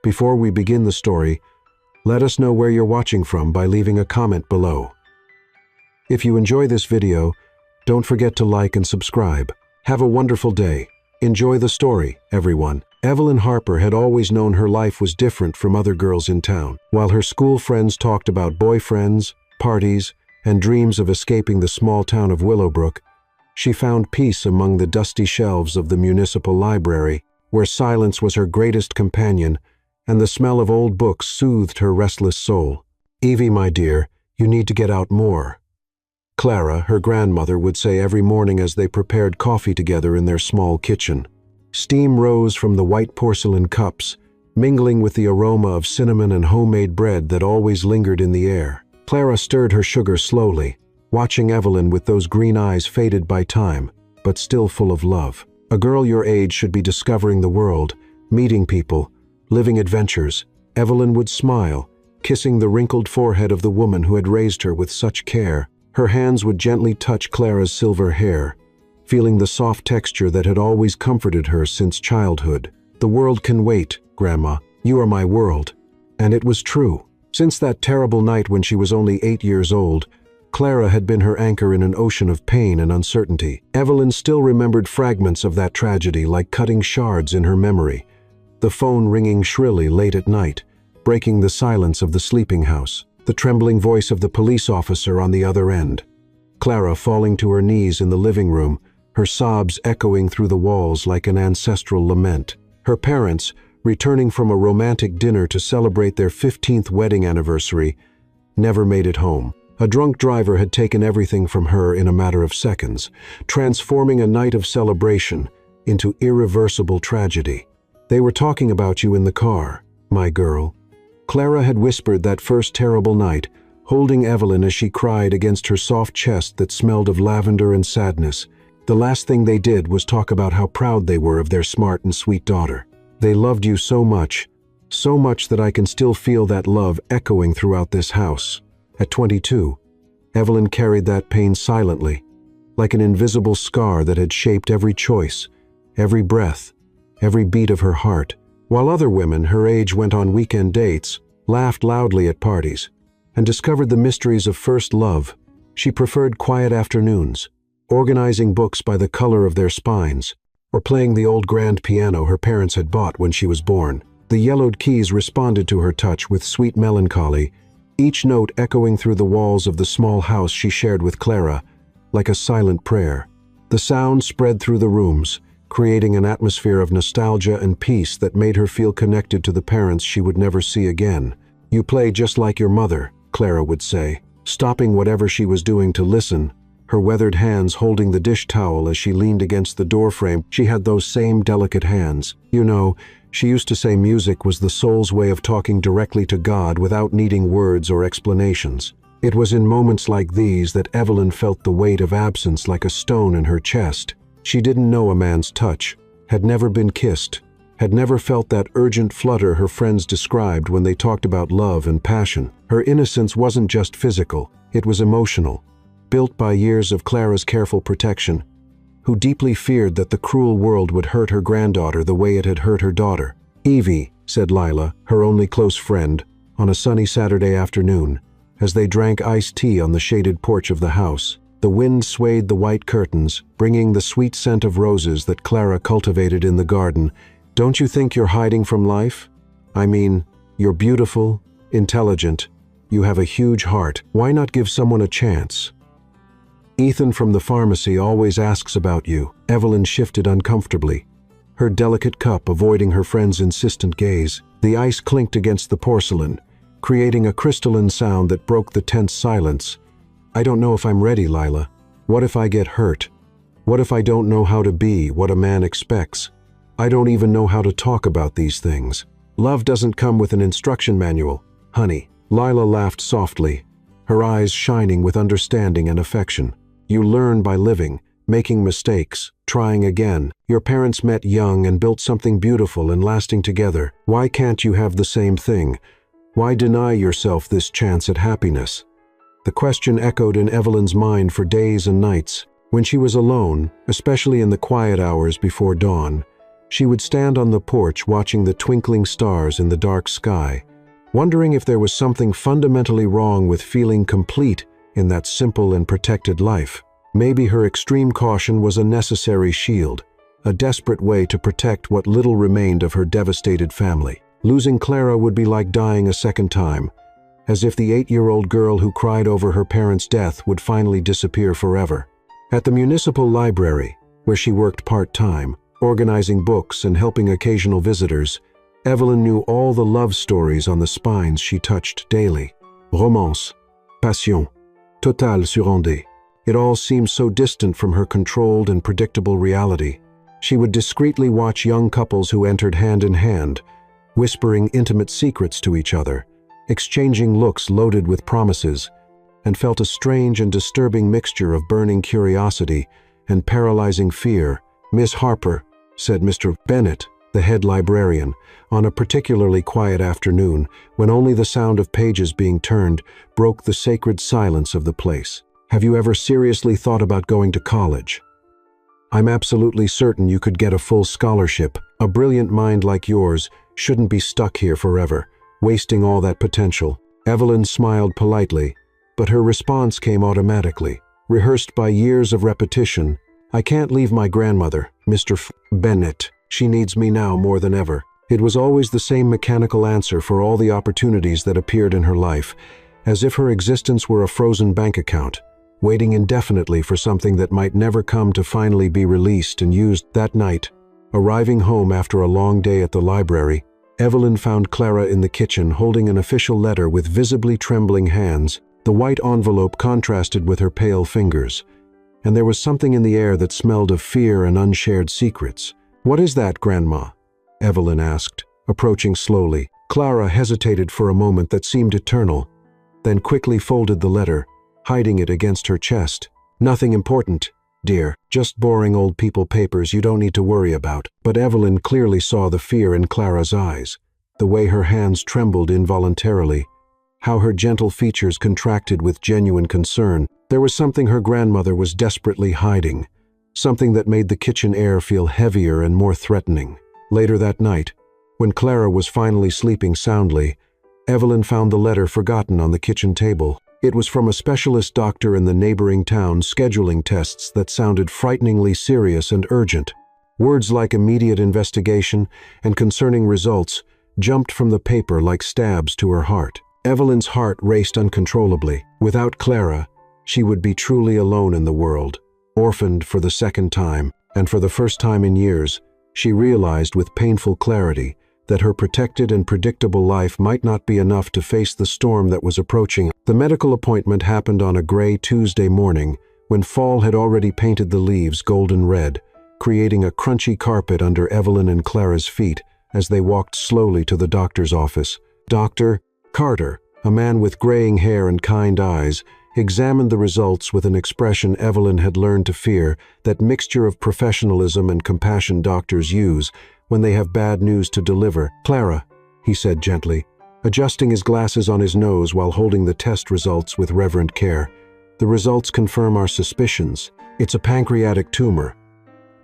Before we begin the story, let us know where you're watching from by leaving a comment below. If you enjoy this video, don't forget to like and subscribe. Have a wonderful day. Enjoy the story, everyone. Evelyn Harper had always known her life was different from other girls in town. While her school friends talked about boyfriends, parties, and dreams of escaping the small town of Willowbrook, she found peace among the dusty shelves of the municipal library, where silence was her greatest companion, and the smell of old books soothed her restless soul. "Evie, my dear, you need to get out more," Clara, her grandmother, would say every morning as they prepared coffee together in their small kitchen. Steam rose from the white porcelain cups, mingling with the aroma of cinnamon and homemade bread that always lingered in the air. Clara stirred her sugar slowly, watching Evelyn with those green eyes faded by time, but still full of love. A girl your age should be discovering the world, meeting people, living adventures. Evelyn would smile, kissing the wrinkled forehead of the woman who had raised her with such care. Her hands would gently touch Clara's silver hair, feeling the soft texture that had always comforted her since childhood. "The world can wait, Grandma. You are my world." And it was true. Since that terrible night when she was only 8 years old, Clara had been her anchor in an ocean of pain and uncertainty. Evelyn still remembered fragments of that tragedy like cutting shards in her memory, the phone ringing shrilly late at night, breaking the silence of the sleeping house, the trembling voice of the police officer on the other end, Clara falling to her knees in the living room, her sobs echoing through the walls like an ancestral lament. Her parents, returning from a romantic dinner to celebrate their 15th wedding anniversary, never made it home. A drunk driver had taken everything from her in a matter of seconds, transforming a night of celebration into irreversible tragedy. "They were talking about you in the car, my girl," Clara had whispered that first terrible night, holding Evelyn as she cried against her soft chest that smelled of lavender and sadness. The last thing they did was talk about how proud they were of their smart and sweet daughter. "They loved you so much that I can still feel that love echoing throughout this house." At 22, Evelyn carried that pain silently, like an invisible scar that had shaped every choice, every breath, every beat of her heart. While other women her age went on weekend dates, laughed loudly at parties, and discovered the mysteries of first love, she preferred quiet afternoons, organizing books by the color of their spines, or playing the old grand piano her parents had bought when she was born. The yellowed keys responded to her touch with sweet melancholy, each note echoing through the walls of the small house she shared with Clara, like a silent prayer. The sound spread through the rooms, creating an atmosphere of nostalgia and peace that made her feel connected to the parents she would never see again. "You play just like your mother," Clara would say, stopping whatever she was doing to listen, her weathered hands holding the dish towel as she leaned against the doorframe. She had those same delicate hands. You know, she used to say music was the soul's way of talking directly to God without needing words or explanations. It was in moments like these that Evelyn felt the weight of absence like a stone in her chest. She didn't know a man's touch, had never been kissed, had never felt that urgent flutter her friends described when they talked about love and passion. Her innocence wasn't just physical, it was emotional, built by years of Clara's careful protection, who deeply feared that the cruel world would hurt her granddaughter the way it had hurt her daughter. "Evie," said Lila, her only close friend, on a sunny Saturday afternoon, as they drank iced tea on the shaded porch of the house. The wind swayed the white curtains, bringing the sweet scent of roses that Clara cultivated in the garden. "Don't you think you're hiding from life? I mean, you're beautiful, intelligent, you have a huge heart. Why not give someone a chance? Ethan from the pharmacy always asks about you." Evelyn shifted uncomfortably, her delicate cup avoiding her friend's insistent gaze. The ice clinked against the porcelain, creating a crystalline sound that broke the tense silence. "I don't know if I'm ready, Lila. What if I get hurt? What if I don't know how to be what a man expects? I don't even know how to talk about these things. Love doesn't come with an instruction manual, honey." Lila laughed softly, her eyes shining with understanding and affection. "You learn by living, making mistakes, trying again. Your parents met young and built something beautiful and lasting together. Why can't you have the same thing? Why deny yourself this chance at happiness?" The question echoed in Evelyn's mind for days and nights. When she was alone, especially in the quiet hours before dawn, She would stand on the porch watching the twinkling stars in the dark sky, wondering if there was something fundamentally wrong with feeling complete in that simple and protected life. Maybe her extreme caution was a necessary shield, a desperate way to protect what little remained of her devastated family. Losing Clara would be like dying a second time, as if the 8-year-old girl who cried over her parents' death would finally disappear forever. At the municipal library, where she worked part-time, organizing books and helping occasional visitors, Evelyn knew all the love stories on the spines she touched daily. Romance, passion, total surendé. It all seemed so distant from her controlled and predictable reality. She would discreetly watch young couples who entered hand in hand, whispering intimate secrets to each other, exchanging looks loaded with promises, and felt a strange and disturbing mixture of burning curiosity and paralyzing fear. "Miss Harper," said Mr. Bennet, the head librarian, on a particularly quiet afternoon when only the sound of pages being turned broke the sacred silence of the place. "Have you ever seriously thought about going to college? I'm absolutely certain you could get a full scholarship. A brilliant mind like yours shouldn't be stuck here forever, wasting all that potential." Evelyn smiled politely, but her response came automatically, rehearsed by years of repetition. "I can't leave my grandmother, Mr. Bennet. She needs me now more than ever." It was always the same mechanical answer for all the opportunities that appeared in her life, as if her existence were a frozen bank account, waiting indefinitely for something that might never come to finally be released and used. That night, arriving home after a long day at the library, Evelyn found Clara in the kitchen holding an official letter with visibly trembling hands. The white envelope contrasted with her pale fingers, and there was something in the air that smelled of fear and unshared secrets. "What is that, Grandma?" Evelyn asked, approaching slowly. Clara hesitated for a moment that seemed eternal, then quickly folded the letter, hiding it against her chest. "Nothing important, dear. Just boring old people papers you don't need to worry about." But Evelyn clearly saw the fear in Clara's eyes, the way her hands trembled involuntarily, how her gentle features contracted with genuine concern. There was something her grandmother was desperately hiding, something that made the kitchen air feel heavier and more threatening. Later that night, when Clara was finally sleeping soundly, Evelyn found the letter forgotten on the kitchen table. It was from a specialist doctor in the neighboring town scheduling tests that sounded frighteningly serious and urgent. Words like immediate investigation and concerning results jumped from the paper like stabs to her heart. Evelyn's heart raced uncontrollably. Without Clara, she would be truly alone in the world, orphaned for the second time, and for the first time in years, she realized with painful clarity that her protected and predictable life might not be enough to face the storm that was approaching. The medical appointment happened on a gray Tuesday morning when fall had already painted the leaves golden red, creating a crunchy carpet under Evelyn and Clara's feet as they walked slowly to the doctor's office. Dr. Carter, a man with graying hair and kind eyes, examined the results with an expression Evelyn had learned to fear, that mixture of professionalism and compassion doctors use when they have bad news to deliver. "Clara," he said gently, adjusting his glasses on his nose while holding the test results with reverent care. "The results confirm our suspicions. It's a pancreatic tumor,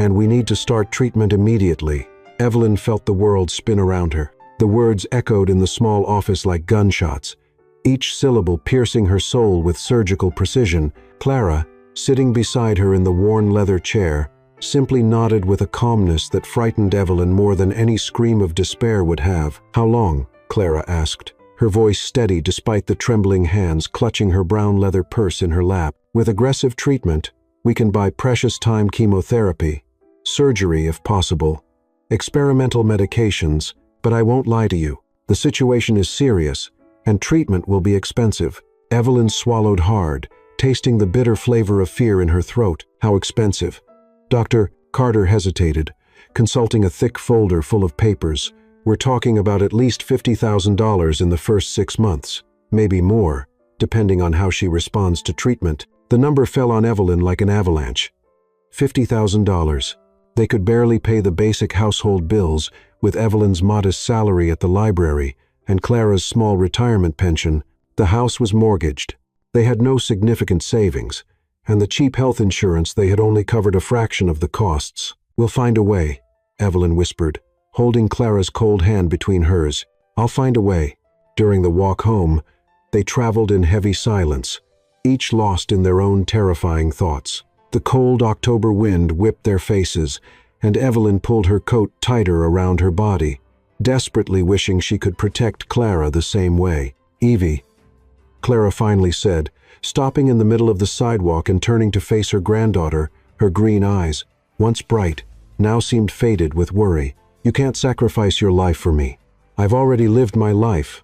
and we need to start treatment immediately." Evelyn felt the world spin around her. The words echoed in the small office like gunshots, each syllable piercing her soul with surgical precision. Clara, sitting beside her in the worn leather chair, simply nodded with a calmness that frightened Evelyn more than any scream of despair would have. "How long?" Clara asked, her voice steady despite the trembling hands clutching her brown leather purse in her lap. "With aggressive treatment, we can buy precious time chemotherapy, surgery if possible, experimental medications, but I won't lie to you. The situation is serious, and treatment will be expensive." Evelyn swallowed hard, tasting the bitter flavor of fear in her throat. "How expensive?" Dr. Carter hesitated, consulting a thick folder full of papers. "We're talking about at least $50,000 in the first 6 months, maybe more, depending on how she responds to treatment." The number fell on Evelyn like an avalanche. $50,000. They could barely pay the basic household bills, with Evelyn's modest salary at the library and Clara's small retirement pension. The house was mortgaged. They had no significant savings, and the cheap health insurance they had only covered a fraction of the costs. "We'll find a way," Evelyn whispered, holding Clara's cold hand between hers. "I'll find a way." During the walk home, they traveled in heavy silence, each lost in their own terrifying thoughts. The cold October wind whipped their faces, and Evelyn pulled her coat tighter around her body, desperately wishing she could protect Clara the same way. "Evie," Clara finally said, stopping in the middle of the sidewalk and turning to face her granddaughter. Her green eyes, once bright, now seemed faded with worry. "You can't sacrifice your life for me. I've already lived my life.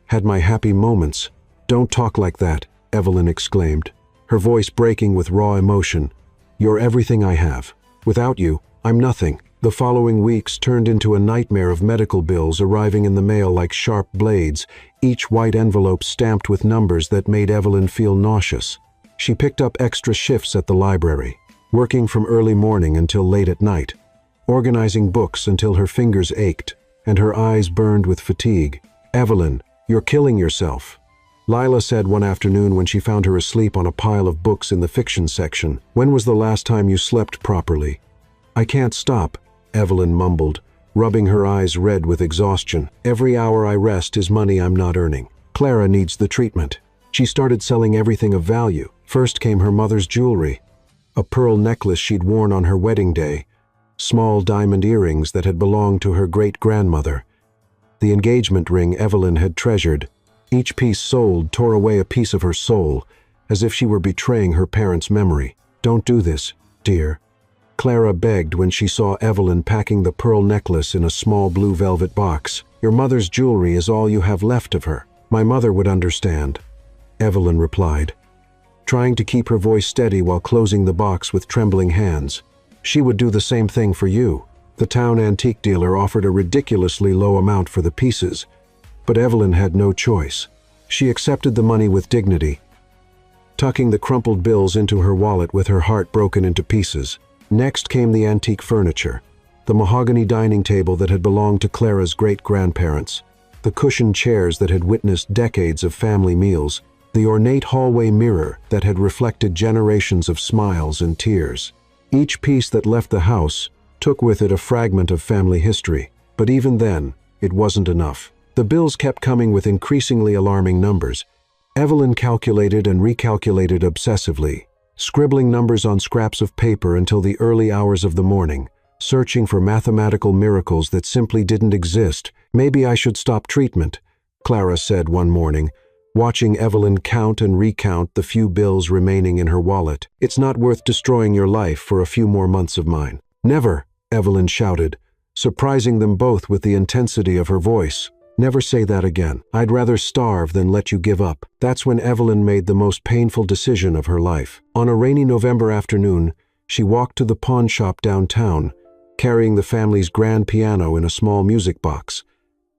Had my happy moments." "Don't talk like that," Evelyn exclaimed, her voice breaking with raw emotion. "You're everything I have. Without you, I'm nothing." The following weeks turned into a nightmare of medical bills arriving in the mail like sharp blades, each white envelope stamped with numbers that made Evelyn feel nauseous. She picked up extra shifts at the library, working from early morning until late at night, organizing books until her fingers ached and her eyes burned with fatigue. "Evelyn, you're killing yourself," Lila said one afternoon when she found her asleep on a pile of books in the fiction section. "When was the last time you slept properly?" "I can't stop," Evelyn mumbled, rubbing her eyes red with exhaustion. "Every hour I rest is money I'm not earning. Clara needs the treatment." She started selling everything of value. First came her mother's jewelry, a pearl necklace she'd worn on her wedding day, small diamond earrings that had belonged to her great-grandmother, the engagement ring Evelyn had treasured. Each piece sold tore away a piece of her soul, as if she were betraying her parents' memory. "Don't do this, dear," Clara begged when she saw Evelyn packing the pearl necklace in a small blue velvet box. "Your mother's jewelry is all you have left of her." "My mother would understand," Evelyn replied, trying to keep her voice steady while closing the box with trembling hands. "She would do the same thing for you." The town antique dealer offered a ridiculously low amount for the pieces, but Evelyn had no choice. She accepted the money with dignity, tucking the crumpled bills into her wallet with her heart broken into pieces. Next came the antique furniture, the mahogany dining table that had belonged to Clara's great-grandparents, the cushioned chairs that had witnessed decades of family meals, the ornate hallway mirror that had reflected generations of smiles and tears. Each piece that left the house took with it a fragment of family history, but even then, it wasn't enough. The bills kept coming with increasingly alarming numbers. Evelyn calculated and recalculated obsessively, scribbling numbers on scraps of paper until the early hours of the morning, searching for mathematical miracles that simply didn't exist. "Maybe I should stop treatment," Clara said one morning, watching Evelyn count and recount the few bills remaining in her wallet. "It's not worth destroying your life for a few more months of mine." "Never," Evelyn shouted, surprising them both with the intensity of her voice. "Never say that again. I'd rather starve than let you give up." That's when Evelyn made the most painful decision of her life. On a rainy November afternoon, she walked to the pawn shop downtown, carrying the family's grand piano in a small music box,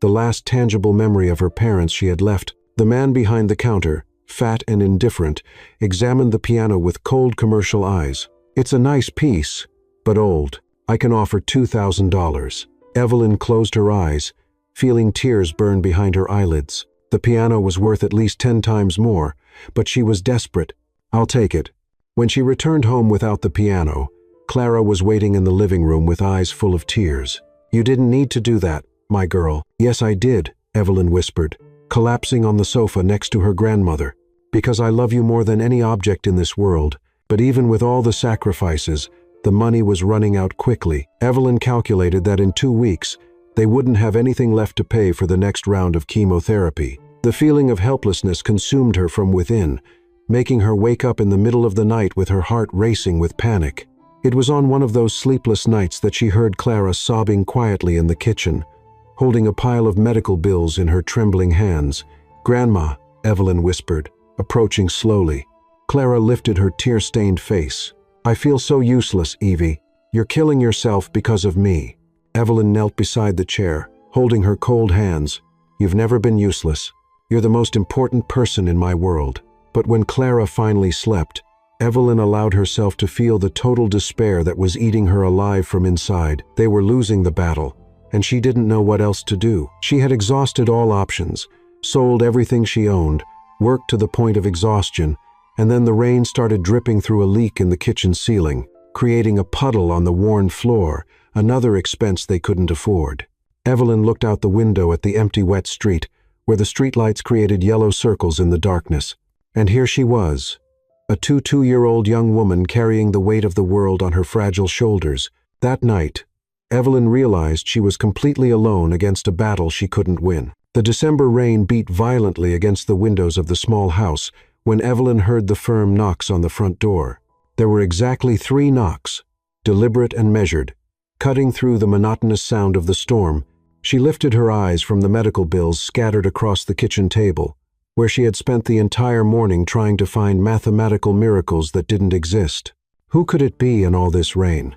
the last tangible memory of her parents she had left. The man behind the counter, fat and indifferent, examined the piano with cold commercial eyes. "It's a nice piece, but old. I can offer $2,000. Evelyn closed her eyes, feeling tears burn behind her eyelids. The piano was worth at least 10 times more, but she was desperate. "I'll take it." When she returned home without the piano, Clara was waiting in the living room with eyes full of tears. "You didn't need to do that, my girl." "Yes, I did," Evelyn whispered, collapsing on the sofa next to her grandmother. "Because I love you more than any object in this world." But even with all the sacrifices, the money was running out quickly. Evelyn calculated that in 2 weeks, they wouldn't have anything left to pay for the next round of chemotherapy. The feeling of helplessness consumed her from within, making her wake up in the middle of the night with her heart racing with panic. It was on one of those sleepless nights that she heard Clara sobbing quietly in the kitchen, holding a pile of medical bills in her trembling hands. "Grandma," Evelyn whispered, approaching slowly. Clara lifted her tear-stained face. "I feel so useless, Evie. You're killing yourself because of me." Evelyn knelt beside the chair, holding her cold hands. "You've never been useless. You're the most important person in my world." But when Clara finally slept, Evelyn allowed herself to feel the total despair that was eating her alive from inside. They were losing the battle, and she didn't know what else to do. She had exhausted all options, sold everything she owned, worked to the point of exhaustion, and then the rain started dripping through a leak in the kitchen ceiling, creating a puddle on the worn floor, another expense they couldn't afford. Evelyn looked out the window at the empty wet street, where the streetlights created yellow circles in the darkness. And here she was, a two-year-old young woman carrying the weight of the world on her fragile shoulders. That night, Evelyn realized she was completely alone against a battle she couldn't win. The December rain beat violently against the windows of the small house when Evelyn heard the firm knocks on the front door. There were exactly 3 knocks, deliberate and measured. Cutting through the monotonous sound of the storm, she lifted her eyes from the medical bills scattered across the kitchen table, where she had spent the entire morning trying to find mathematical miracles that didn't exist. Who could it be in all this rain?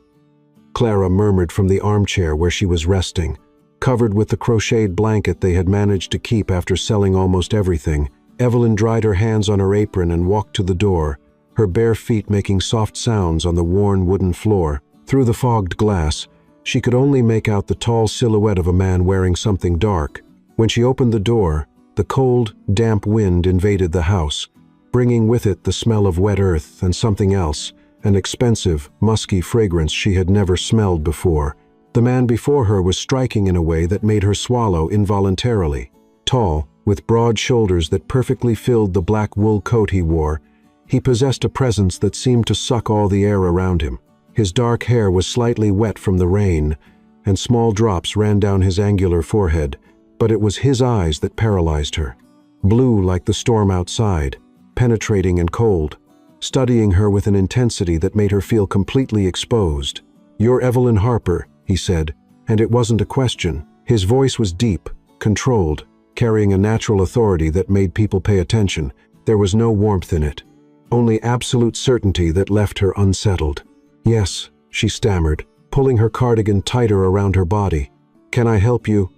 Clara murmured from the armchair where she was resting. Covered with the crocheted blanket they had managed to keep after selling almost everything, Evelyn dried her hands on her apron and walked to the door, her bare feet making soft sounds on the worn wooden floor. Through the fogged glass, she could only make out the tall silhouette of a man wearing something dark. When she opened the door, the cold, damp wind invaded the house, bringing with it the smell of wet earth and something else, an expensive, musky fragrance she had never smelled before. The man before her was striking in a way that made her swallow involuntarily. Tall, with broad shoulders that perfectly filled the black wool coat he wore, he possessed a presence that seemed to suck all the air around him. His dark hair was slightly wet from the rain, and small drops ran down his angular forehead, but it was his eyes that paralyzed her. Blue like the storm outside, penetrating and cold, studying her with an intensity that made her feel completely exposed. "You're Evelyn Harper," he said, and it wasn't a question. His voice was deep, controlled, carrying a natural authority that made people pay attention. There was no warmth in it, only absolute certainty that left her unsettled. "Yes," she stammered, pulling her cardigan tighter around her body. "Can I help you?"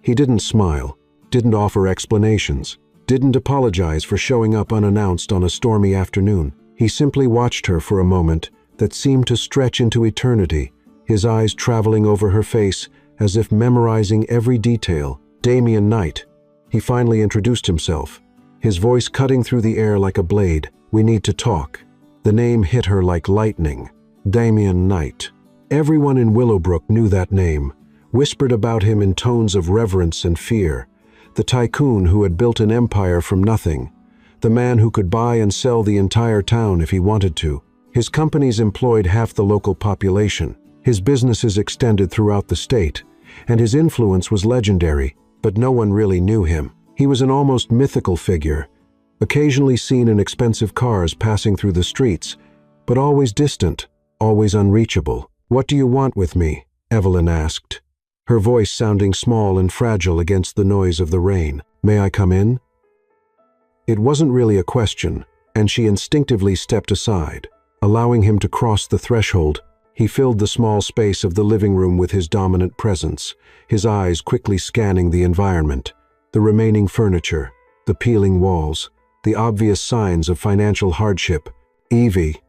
He didn't smile, didn't offer explanations, didn't apologize for showing up unannounced on a stormy afternoon. He simply watched her for a moment that seemed to stretch into eternity, his eyes traveling over her face as if memorizing every detail. "Damien Knight." He finally introduced himself, his voice cutting through the air like a blade. "We need to talk." The name hit her like lightning. Damien Knight. Everyone in Willowbrook knew that name, whispered about him in tones of reverence and fear. The tycoon who had built an empire from nothing. The man who could buy and sell the entire town if he wanted to. His companies employed half the local population. His businesses extended throughout the state, and his influence was legendary, but no one really knew him. He was an almost mythical figure, occasionally seen in expensive cars passing through the streets, but always distant, always unreachable. "What do you want with me?" Evelyn asked, her voice sounding small and fragile against the noise of the rain. "May I come in?" It wasn't really a question, and she instinctively stepped aside, allowing him to cross the threshold. He filled the small space of the living room with his dominant presence, his eyes quickly scanning the environment, the remaining furniture, the peeling walls, the obvious signs of financial hardship. "Evie."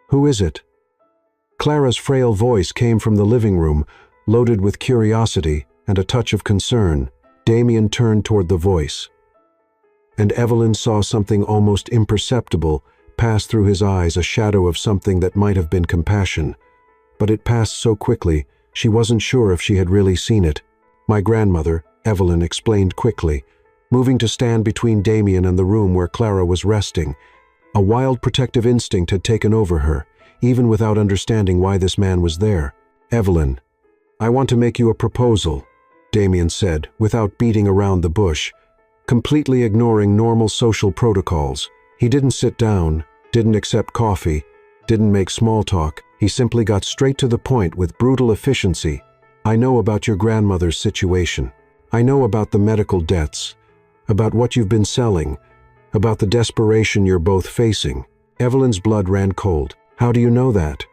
"Who is it?" Clara's frail voice came from the living room, loaded with curiosity and a touch of concern. Damien turned toward the voice, and Evelyn saw something almost imperceptible pass through his eyes, a shadow of something that might have been compassion. But it passed so quickly, she wasn't sure if she had really seen it. "My grandmother," Evelyn explained quickly, moving to stand between Damien and the room where Clara was resting. A wild protective instinct had taken over her, even without understanding why this man was there. "Evelyn, I want to make you a proposal," Damien said, without beating around the bush, completely ignoring normal social protocols. He didn't sit down, didn't accept coffee, didn't make small talk. He simply got straight to the point with brutal efficiency. "I know about your grandmother's situation. I know about the medical debts, about what you've been selling, about the desperation you're both facing." Evelyn's blood ran cold. "How do you know that?"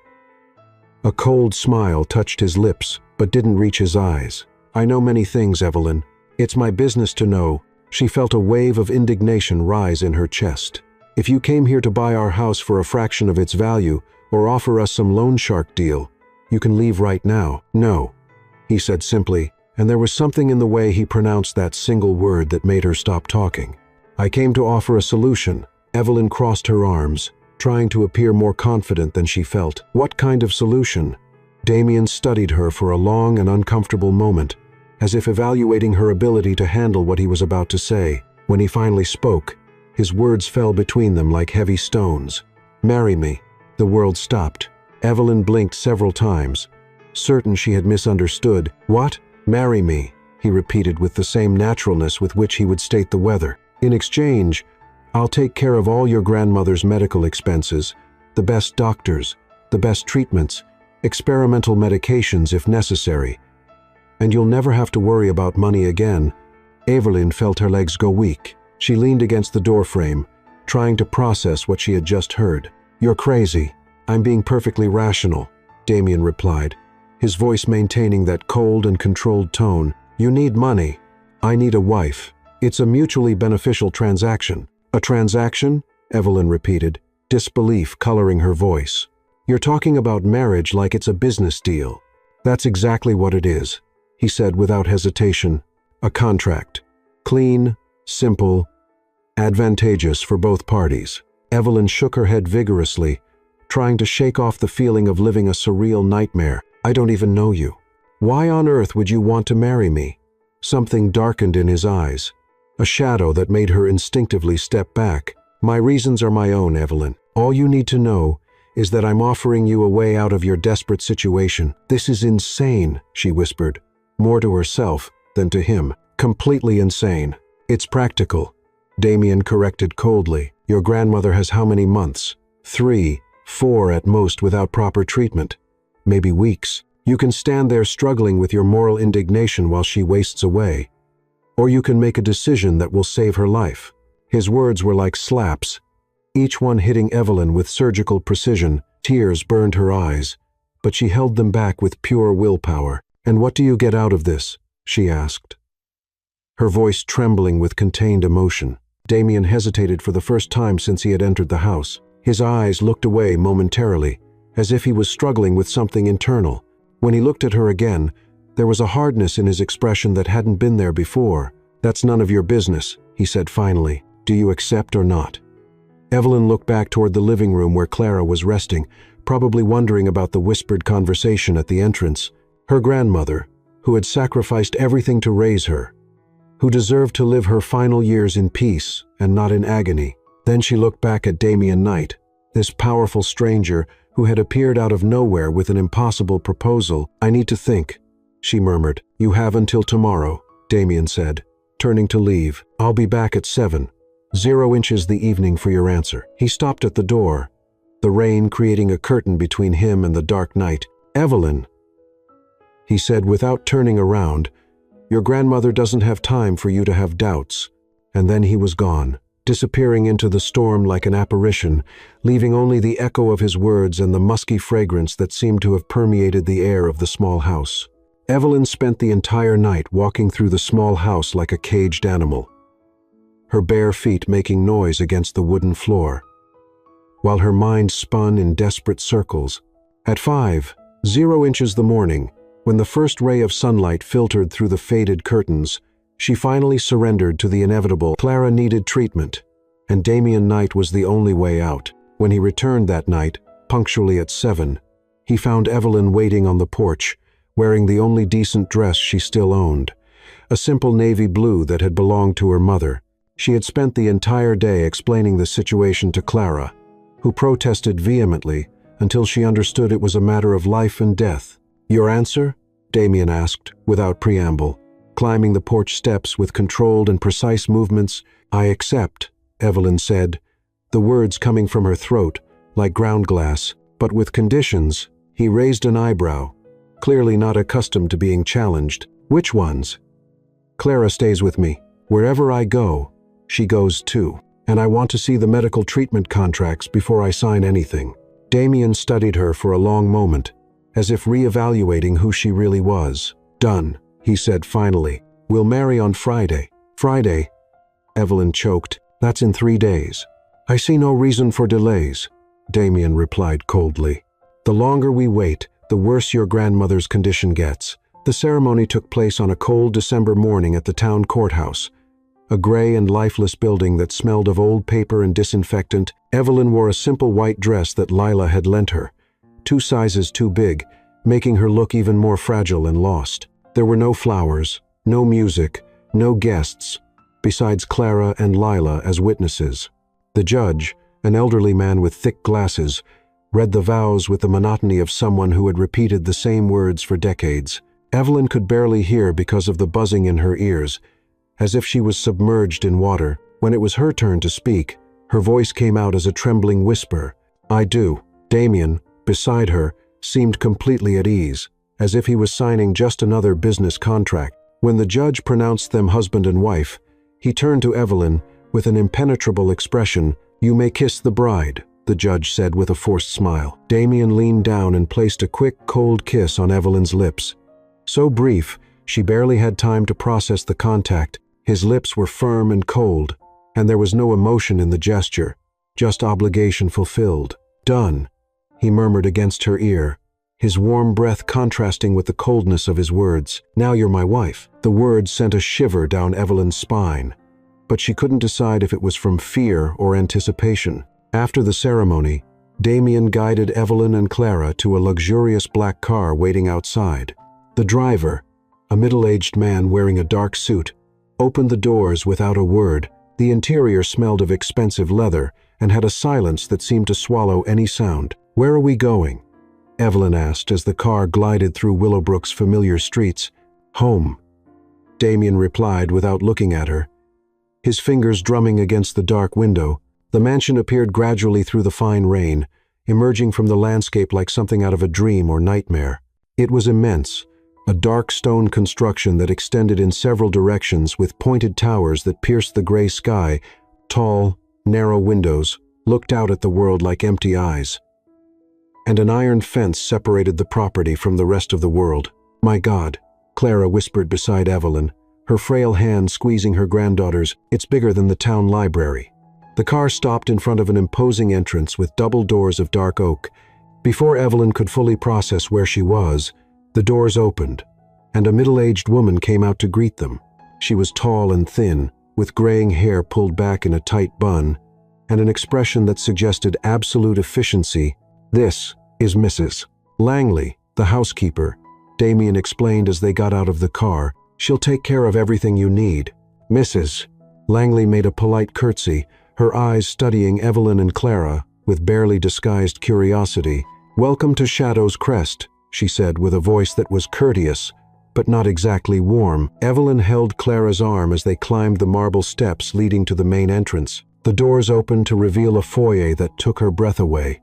A cold smile touched his lips, but didn't reach his eyes. "I know many things, Evelyn. It's my business to know." She felt a wave of indignation rise in her chest. "If you came here to buy our house for a fraction of its value, or offer us some loan shark deal, you can leave right now." "No," he said simply, and there was something in the way he pronounced that single word that made her stop talking. "I came to offer a solution." Evelyn crossed her arms, trying to appear more confident than she felt. "What kind of solution?" Damien studied her for a long and uncomfortable moment, as if evaluating her ability to handle what he was about to say. When he finally spoke, his words fell between them like heavy stones. "Marry me." The world stopped. Evelyn blinked several times, certain she had misunderstood. "What? Marry me," he repeated with the same naturalness with which he would state the weather. "In exchange, I'll take care of all your grandmother's medical expenses, the best doctors, the best treatments, experimental medications if necessary. And you'll never have to worry about money again." Evelyn felt her legs go weak. She leaned against the doorframe, trying to process what she had just heard. "You're crazy. I'm being perfectly rational," Damien replied, his voice maintaining that cold and controlled tone. "You need money. I need a wife. It's a mutually beneficial transaction." "A transaction?" Evelyn repeated, disbelief coloring her voice. "You're talking about marriage like it's a business deal." "That's exactly what it is," he said without hesitation. "A contract. Clean, simple, advantageous for both parties." Evelyn shook her head vigorously, trying to shake off the feeling of living a surreal nightmare. "I don't even know you. Why on earth would you want to marry me?" Something darkened in his eyes, a shadow that made her instinctively step back. "My reasons are my own, Evelyn. All you need to know is that I'm offering you a way out of your desperate situation." "This is insane," she whispered, more to herself than to him. "Completely insane." "It's practical," Damien corrected coldly. "Your grandmother has how many months? 3, 4 at most without proper treatment. Maybe weeks. You can stand there struggling with your moral indignation while she wastes away. Or you can make a decision that will save her life." His words were like slaps, each one hitting Evelyn with surgical precision. Tears burned her eyes, but she held them back with pure willpower. "And what do you get out of this?" she asked, her voice trembling with contained emotion. Damien hesitated for the first time since he had entered the house. His eyes looked away momentarily, as if he was struggling with something internal. When he looked at her again, there was a hardness in his expression that hadn't been there before. "That's none of your business," he said finally. "Do you accept or not?" Evelyn looked back toward the living room where Clara was resting, probably wondering about the whispered conversation at the entrance. Her grandmother, who had sacrificed everything to raise her, who deserved to live her final years in peace and not in agony. Then she looked back at Damien Knight, this powerful stranger who had appeared out of nowhere with an impossible proposal. "I need to think," she murmured. "You have until tomorrow," Damien said, turning to leave. "I'll be back at 7. 0 inches the evening for your answer." He stopped at the door, the rain creating a curtain between him and the dark night. "Evelyn," he said without turning around, "your grandmother doesn't have time for you to have doubts." And then he was gone, disappearing into the storm like an apparition, leaving only the echo of his words and the musky fragrance that seemed to have permeated the air of the small house. Evelyn spent the entire night walking through the small house like a caged animal, her bare feet making noise against the wooden floor, while her mind spun in desperate circles. At 5:00 inches the morning, when the first ray of sunlight filtered through the faded curtains, she finally surrendered to the inevitable. Clara needed treatment, and Damien Knight was the only way out. When he returned that night, punctually at 7, he found Evelyn waiting on the porch, wearing the only decent dress she still owned, a simple navy blue that had belonged to her mother. She had spent the entire day explaining the situation to Clara, who protested vehemently until she understood it was a matter of life and death. "Your answer?" Damien asked, without preamble, climbing the porch steps with controlled and precise movements. "I accept," Evelyn said, the words coming from her throat like ground glass. "But with conditions." He raised an eyebrow, clearly not accustomed to being challenged. "Which ones?" "Clara stays with me. Wherever I go, she goes too. And I want to see the medical treatment contracts before I sign anything." Damien studied her for a long moment, as if re-evaluating who she really was. "Done," he said finally. "We'll marry on Friday." "Friday?" Evelyn choked. "That's in 3 days." "I see no reason for delays," Damien replied coldly. "The longer we wait, the worse your grandmother's condition gets." The ceremony took place on a cold December morning at the town courthouse, a gray and lifeless building that smelled of old paper and disinfectant. Evelyn wore a simple white dress that Lila had lent her, 2 sizes too big, making her look even more fragile and lost. There were no flowers, no music, no guests, besides Clara and Lila as witnesses. The judge, an elderly man with thick glasses, read the vows with the monotony of someone who had repeated the same words for decades. Evelyn could barely hear because of the buzzing in her ears, as if she was submerged in water. When it was her turn to speak, her voice came out as a trembling whisper. "I do." Damien, beside her, seemed completely at ease, as if he was signing just another business contract. When the judge pronounced them husband and wife, he turned to Evelyn with an impenetrable expression. "You may kiss the bride," the judge said with a forced smile. Damien leaned down and placed a quick, cold kiss on Evelyn's lips. So brief, she barely had time to process the contact. His lips were firm and cold, and there was no emotion in the gesture, just obligation fulfilled. "Done," he murmured against her ear, his warm breath contrasting with the coldness of his words. "Now you're my wife." The words sent a shiver down Evelyn's spine, but she couldn't decide if it was from fear or anticipation. After the ceremony, Damien guided Evelyn and Clara to a luxurious black car waiting outside. The driver, a middle-aged man wearing a dark suit, opened the doors without a word. The interior smelled of expensive leather and had a silence that seemed to swallow any sound. "Where are we going?" Evelyn asked as the car glided through Willowbrook's familiar streets. "Home," Damien replied without looking at her. His fingers drumming against the dark window, the mansion appeared gradually through the fine rain, emerging from the landscape like something out of a dream or nightmare. It was immense, a dark stone construction that extended in several directions with pointed towers that pierced the gray sky. Tall, narrow windows looked out at the world like empty eyes, and an iron fence separated the property from the rest of the world. "My God," Clara whispered beside Evelyn, her frail hand squeezing her granddaughter's. "It's bigger than the town library." The car stopped in front of an imposing entrance with double doors of dark oak. Before Evelyn could fully process where she was, the doors opened, and a middle-aged woman came out to greet them. She was tall and thin, with graying hair pulled back in a tight bun, and an expression that suggested absolute efficiency. "This is Mrs. Langley, the housekeeper," Damien explained as they got out of the car. "She'll take care of everything you need." "Mrs." Langley made a polite curtsy, her eyes studying Evelyn and Clara with barely disguised curiosity. "Welcome to Shadow's Crest," she said with a voice that was courteous, but not exactly warm. Evelyn held Clara's arm as they climbed the marble steps leading to the main entrance. The doors opened to reveal a foyer that took her breath away.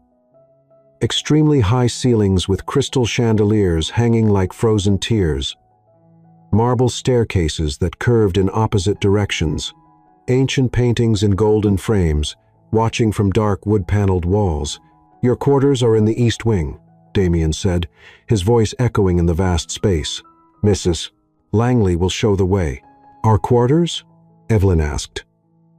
Extremely high ceilings with crystal chandeliers hanging like frozen tears. Marble staircases that curved in opposite directions. Ancient paintings in golden frames, watching from dark wood-paneled walls. "Your quarters are in the East Wing," Damien said, his voice echoing in the vast space. "Mrs. Langley will show the way." "Our quarters?" Evelyn asked.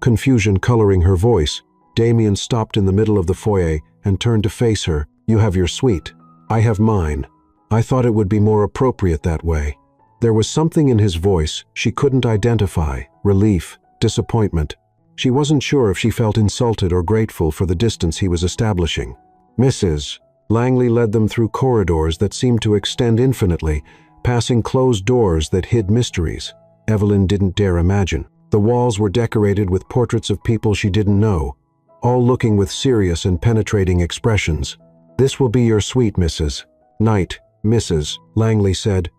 Confusion coloring her voice, Damien stopped in the middle of the foyer and turned to face her. "You have your suite. I have mine. I thought it would be more appropriate that way." There was something in his voice she couldn't identify. Relief, disappointment. She wasn't sure if she felt insulted or grateful for the distance he was establishing. "Mrs." Langley led them through corridors that seemed to extend infinitely, passing closed doors that hid mysteries Evelyn didn't dare imagine. The walls were decorated with portraits of people she didn't know, all looking with serious and penetrating expressions. "This will be your suite, Mrs. Knight, Mrs." Langley said,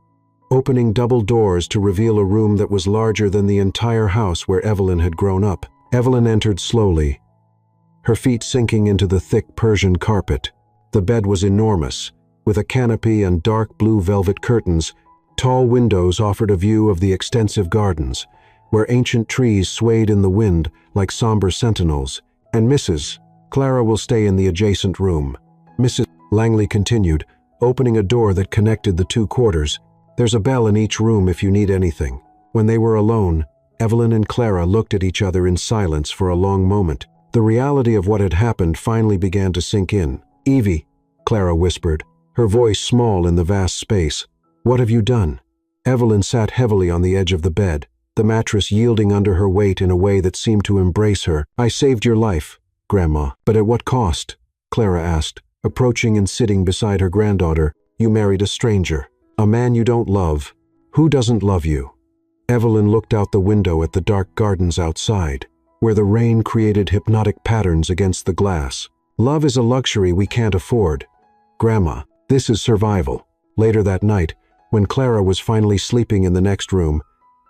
opening double doors to reveal a room that was larger than the entire house where Evelyn had grown up. Evelyn entered slowly, her feet sinking into the thick Persian carpet. The bed was enormous, with a canopy and dark blue velvet curtains. Tall windows offered a view of the extensive gardens, where ancient trees swayed in the wind like somber sentinels. "And Mrs. Clara will stay in the adjacent room." Mrs. Langley continued, opening a door that connected the two quarters. "There's a bell in each room if you need anything." When they were alone, Evelyn and Clara looked at each other in silence for a long moment. The reality of what had happened finally began to sink in. "Evie," Clara whispered, her voice small in the vast space. "What have you done?" Evelyn sat heavily on the edge of the bed, the mattress yielding under her weight in a way that seemed to embrace her. "I saved your life, Grandma." "But at what cost?" Clara asked, approaching and sitting beside her granddaughter. You married a stranger. A man you don't love. Who doesn't love you? Evelyn looked out the window at the dark gardens outside, where the rain created hypnotic patterns against the glass. Love is a luxury we can't afford. Grandma, this is survival. Later that night, when Clara was finally sleeping in the next room,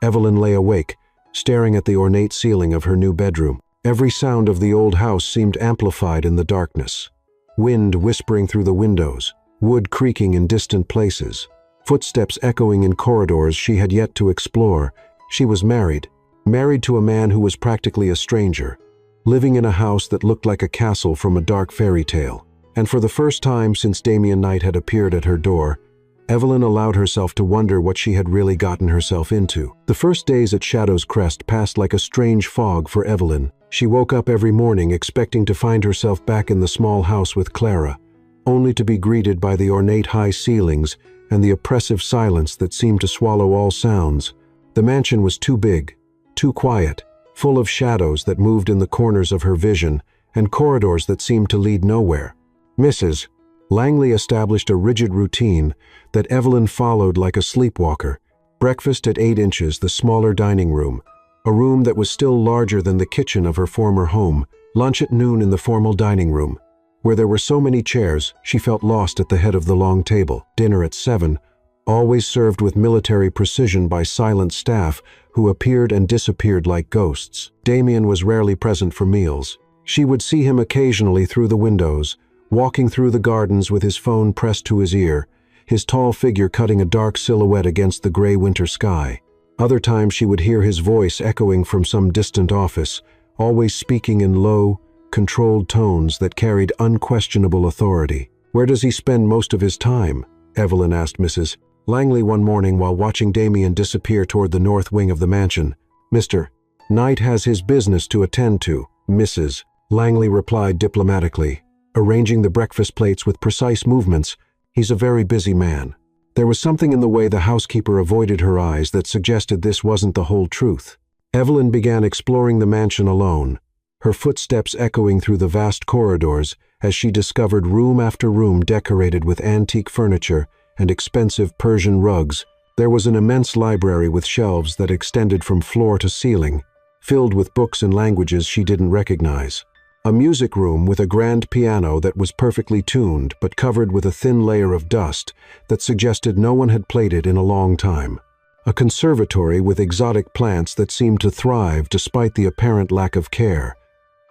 Evelyn lay awake, staring at the ornate ceiling of her new bedroom. Every sound of the old house seemed amplified in the darkness. Wind whispering through the windows, wood creaking in distant places, footsteps echoing in corridors she had yet to explore. She was married to a man who was practically a stranger, living in a house that looked like a castle from a dark fairy tale. And for the first time since Damien Knight had appeared at her door, Evelyn allowed herself to wonder what she had really gotten herself into. The first days at Shadow's Crest passed like a strange fog for Evelyn. She woke up every morning expecting to find herself back in the small house with Clara, only to be greeted by the ornate high ceilings and the oppressive silence that seemed to swallow all sounds. The mansion was too big, too quiet, full of shadows that moved in the corners of her vision and corridors that seemed to lead nowhere. Mrs. Langley established a rigid routine that Evelyn followed like a sleepwalker. Breakfast at 8 inches, the smaller dining room, a room that was still larger than the kitchen of her former home. Lunch at noon in the formal dining room, where there were so many chairs she felt lost at the head of the long table. Dinner at 7, always served with military precision by silent staff who appeared and disappeared like ghosts. Damien was rarely present for meals. She would see him occasionally through the windows, walking through the gardens with his phone pressed to his ear, his tall figure cutting a dark silhouette against the gray winter sky. Other times she would hear his voice echoing from some distant office, always speaking in low, controlled tones that carried unquestionable authority. "Where does he spend most of his time?" Evelyn asked Mrs. Langley one morning while watching Damien disappear toward the north wing of the mansion. "Mr. Knight has his business to attend to," Mrs. Langley replied diplomatically, arranging the breakfast plates with precise movements. "He's a very busy man." There was something in the way the housekeeper avoided her eyes that suggested this wasn't the whole truth. Evelyn began exploring the mansion alone, her footsteps echoing through the vast corridors as she discovered room after room decorated with antique furniture and expensive Persian rugs. There was an immense library with shelves that extended from floor to ceiling, filled with books in languages she didn't recognize. A music room with a grand piano that was perfectly tuned but covered with a thin layer of dust that suggested no one had played it in a long time. A conservatory with exotic plants that seemed to thrive despite the apparent lack of care.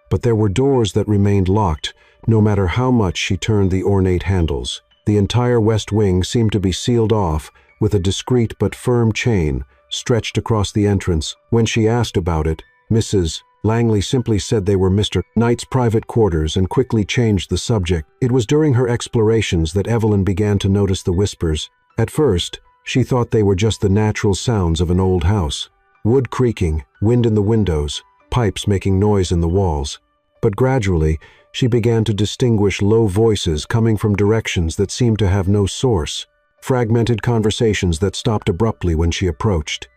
But there were doors that remained locked no matter how much she turned the ornate handles. The entire west wing seemed to be sealed off with a discreet but firm chain stretched across the entrance. When she asked about it, Mrs. Langley simply said they were Mr. Knight's private quarters and quickly changed the subject. It was during her explorations that Evelyn began to notice the whispers. At first, she thought they were just the natural sounds of an old house. Wood creaking, wind in the windows, pipes making noise in the walls. But gradually, she began to distinguish low voices coming from directions that seemed to have no source. Fragmented conversations that stopped abruptly when she approached.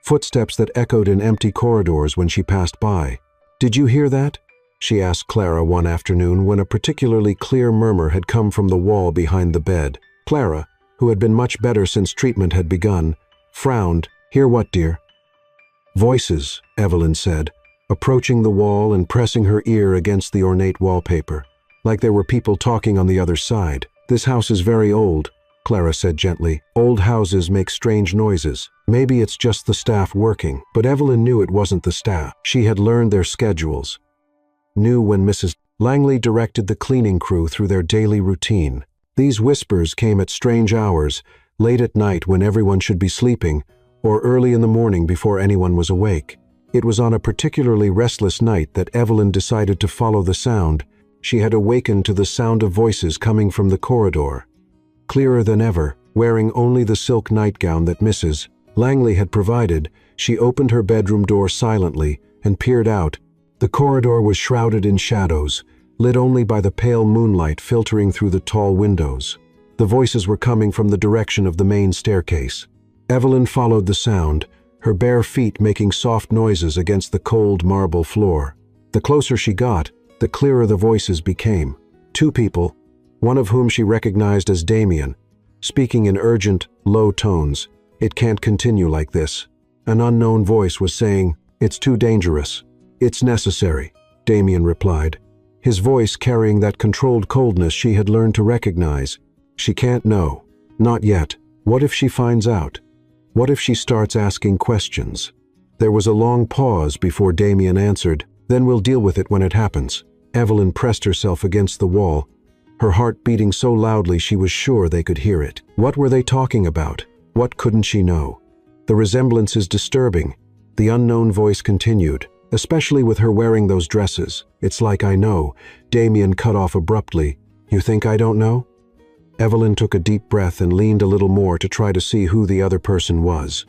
Footsteps that echoed in empty corridors when she passed by. "Did you hear that?" she asked Clara one afternoon when a particularly clear murmur had come from the wall behind the bed. Clara, who had been much better since treatment had begun, frowned. "Hear what, dear?" "Voices," Evelyn said, approaching the wall and pressing her ear against the ornate wallpaper, like there were people talking on the other side. "This house is very old," Clara said gently. "Old houses make strange noises. Maybe it's just the staff working." But Evelyn knew it wasn't the staff. She had learned their schedules, knew when Mrs. Langley directed the cleaning crew through their daily routine. These whispers came at strange hours, late at night when everyone should be sleeping, or early in the morning before anyone was awake. It was on a particularly restless night that Evelyn decided to follow the sound. She had awakened to the sound of voices coming from the corridor. Clearer than ever, wearing only the silk nightgown that Mrs. Langley had provided, she opened her bedroom door silently and peered out. The corridor was shrouded in shadows, lit only by the pale moonlight filtering through the tall windows. The voices were coming from the direction of the main staircase. Evelyn followed the sound, her bare feet making soft noises against the cold marble floor. The closer she got, the clearer the voices became. Two people, one of whom she recognized as Damien, speaking in urgent, low tones. "It can't continue like this." An unknown voice was saying, "It's too dangerous." "It's necessary," Damien replied, his voice carrying that controlled coldness she had learned to recognize. "She can't know. Not yet. What if she finds out? What if she starts asking questions?" There was a long pause before Damien answered, "Then we'll deal with it when it happens." Evelyn pressed herself against the wall, her heart beating so loudly she was sure they could hear it. What were they talking about? What couldn't she know? "The resemblance is disturbing," the unknown voice continued, "especially with her wearing those dresses. It's like I know." Damien cut off abruptly. "You think I don't know?" Evelyn took a deep breath and leaned a little more to try to see who the other person was.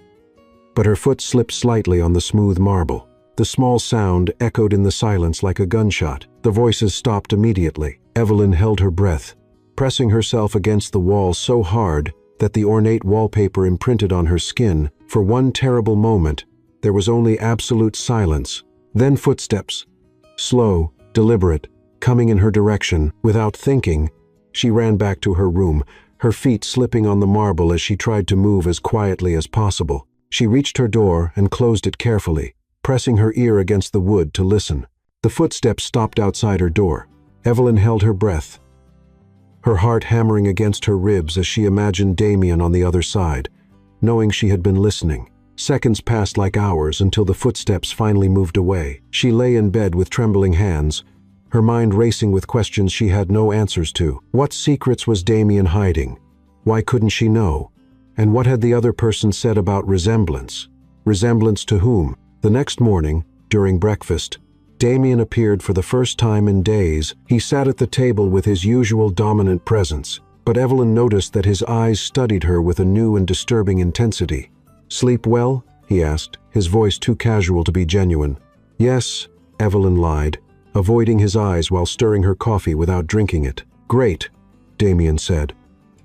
But her foot slipped slightly on the smooth marble. The small sound echoed in the silence like a gunshot. The voices stopped immediately. Evelyn held her breath, pressing herself against the wall so hard that the ornate wallpaper imprinted on her skin. For one terrible moment, there was only absolute silence. Then footsteps. Slow, deliberate, coming in her direction. Without thinking, she ran back to her room, her feet slipping on the marble as she tried to move as quietly as possible. She reached her door and closed it carefully, pressing her ear against the wood to listen. The footsteps stopped outside her door. Evelyn held her breath, her heart hammering against her ribs as she imagined Damien on the other side, knowing she had been listening. Seconds passed like hours until the footsteps finally moved away. She lay in bed with trembling hands, her mind racing with questions she had no answers to. What secrets was Damien hiding? Why couldn't she know? And what had the other person said about resemblance? Resemblance to whom? The next morning, during breakfast, Damien appeared for the first time in days. He sat at the table with his usual dominant presence, but Evelyn noticed that his eyes studied her with a new and disturbing intensity. "Sleep well?" he asked, his voice too casual to be genuine. "Yes," Evelyn lied, avoiding his eyes while stirring her coffee without drinking it. "Great," Damien said,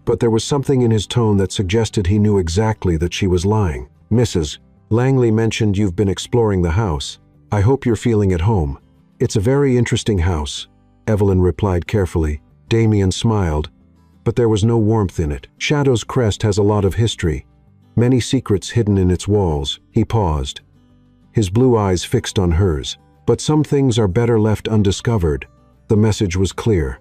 but there was something in his tone that suggested he knew exactly that she was lying. "Mrs. Langley mentioned you've been exploring the house. I hope you're feeling at home." "It's a very interesting house," Evelyn replied carefully. Damien smiled, but there was no warmth in it. "Shadow's Crest has a lot of history, many secrets hidden in its walls." He paused, his blue eyes fixed on hers. "But some things are better left undiscovered." The message was clear.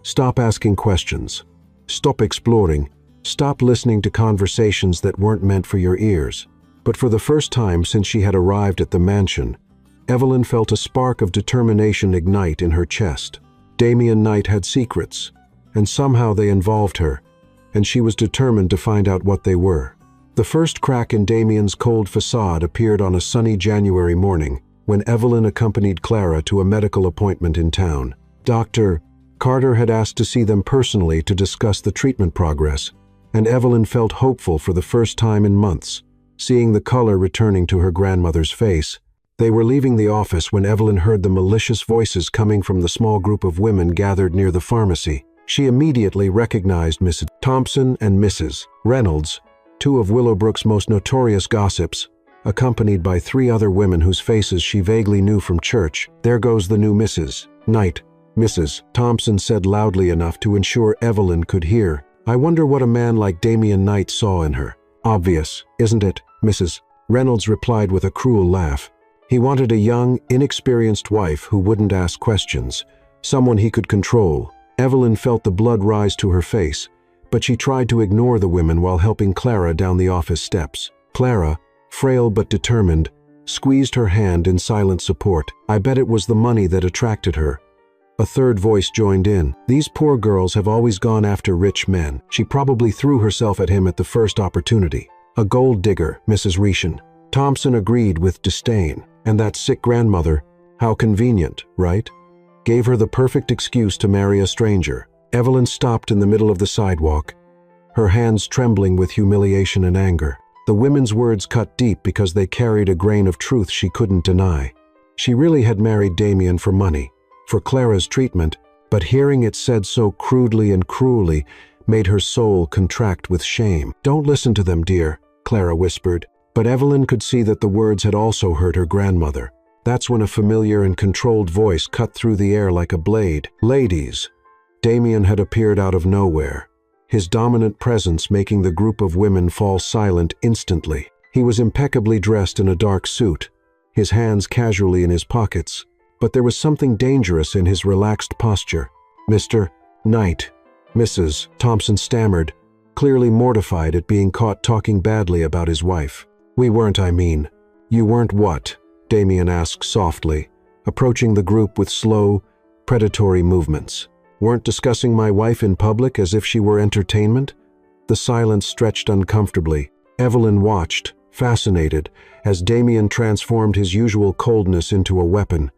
Stop asking questions. Stop exploring. Stop listening to conversations that weren't meant for your ears. But for the first time since she had arrived at the mansion, Evelyn felt a spark of determination ignite in her chest. Damien Knight had secrets, and somehow they involved her, and she was determined to find out what they were. The first crack in Damien's cold facade appeared on a sunny January morning when Evelyn accompanied Clara to a medical appointment in town. Dr. Carter had asked to see them personally to discuss the treatment progress, and Evelyn felt hopeful for the first time in months, seeing the color returning to her grandmother's face. They were leaving the office when Evelyn heard the malicious voices coming from the small group of women gathered near the pharmacy. She immediately recognized Mrs. Thompson and Mrs. Reynolds, two of Willowbrook's most notorious gossips, accompanied by three other women whose faces she vaguely knew from church. "There goes the new Mrs. Knight," Mrs. Thompson said loudly enough to ensure Evelyn could hear. "I wonder what a man like Damien Knight saw in her." "Obvious, isn't it?" Mrs. Reynolds replied with a cruel laugh. "He wanted a young, inexperienced wife who wouldn't ask questions, someone he could control." Evelyn felt the blood rise to her face, but she tried to ignore the women while helping Clara down the office steps. Clara, frail but determined, squeezed her hand in silent support. "I bet it was the money that attracted her." A third voice joined in. "These poor girls have always gone after rich men. She probably threw herself at him at the first opportunity." "A gold digger," Mrs. Reishan. Thompson agreed with disdain. "And that sick grandmother, how convenient, right? Gave her the perfect excuse to marry a stranger." Evelyn stopped in the middle of the sidewalk, her hands trembling with humiliation and anger. The women's words cut deep because they carried a grain of truth she couldn't deny. She really had married Damien for money, for Clara's treatment, but hearing it said so crudely and cruelly made her soul contract with shame. "Don't listen to them, dear," Clara whispered. But Evelyn could see that the words had also hurt her grandmother. That's when a familiar and controlled voice cut through the air like a blade. "Ladies." Damien had appeared out of nowhere, his dominant presence making the group of women fall silent instantly. He was impeccably dressed in a dark suit, his hands casually in his pockets, but there was something dangerous in his relaxed posture. "Mr. Knight," Mrs. Thompson stammered, clearly mortified at being caught talking badly about his wife. "We weren't, I mean." "You weren't what?" Damien asked softly, approaching the group with slow, predatory movements. "Weren't discussing my wife in public as if she were entertainment?" The silence stretched uncomfortably. Evelyn watched, fascinated, as Damien transformed his usual coldness into a weapon,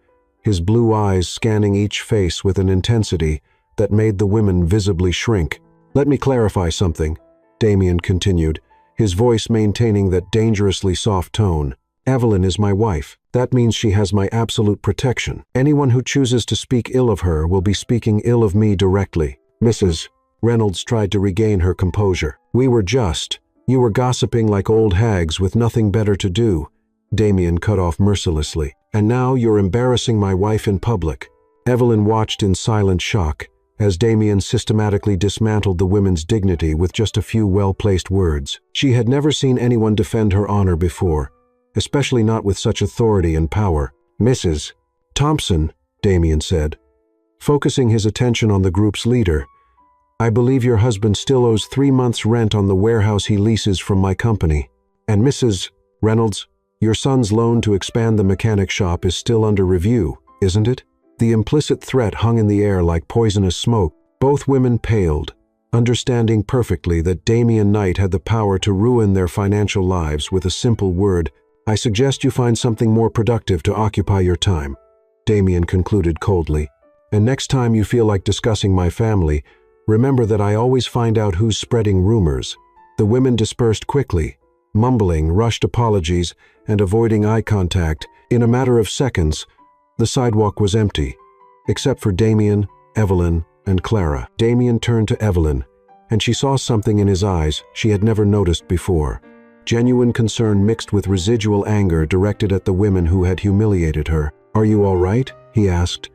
his blue eyes scanning each face with an intensity that made the women visibly shrink. "Let me clarify something," Damien continued, his voice maintaining that dangerously soft tone. "Evelyn is my wife. That means she has my absolute protection. Anyone who chooses to speak ill of her will be speaking ill of me directly." "Mrs. Reynolds tried to regain her composure. You were gossiping like old hags with nothing better to do," Damien cut off mercilessly. "And now you're embarrassing my wife in public." Evelyn watched in silent shock as Damien systematically dismantled the women's dignity with just a few well-placed words. She had never seen anyone defend her honor before, especially not with such authority and power. "Mrs. Thompson," Damien said, focusing his attention on the group's leader, "I believe your husband still owes 3 months' rent on the warehouse he leases from my company. And Mrs. Reynolds, your son's loan to expand the mechanic shop is still under review, isn't it?" The implicit threat hung in the air like poisonous smoke. Both women paled, understanding perfectly that Damien Knight had the power to ruin their financial lives with a simple word. "I suggest you find something more productive to occupy your time," Damien concluded coldly. "And next time you feel like discussing my family, remember that I always find out who's spreading rumors." The women dispersed quickly, mumbling rushed apologies and avoiding eye contact. In a matter of seconds, the sidewalk was empty, except for Damien, Evelyn, and Clara. Damien turned to Evelyn, and she saw something in his eyes she had never noticed before. Genuine concern mixed with residual anger directed at the women who had humiliated her. "Are you all right?" he asked,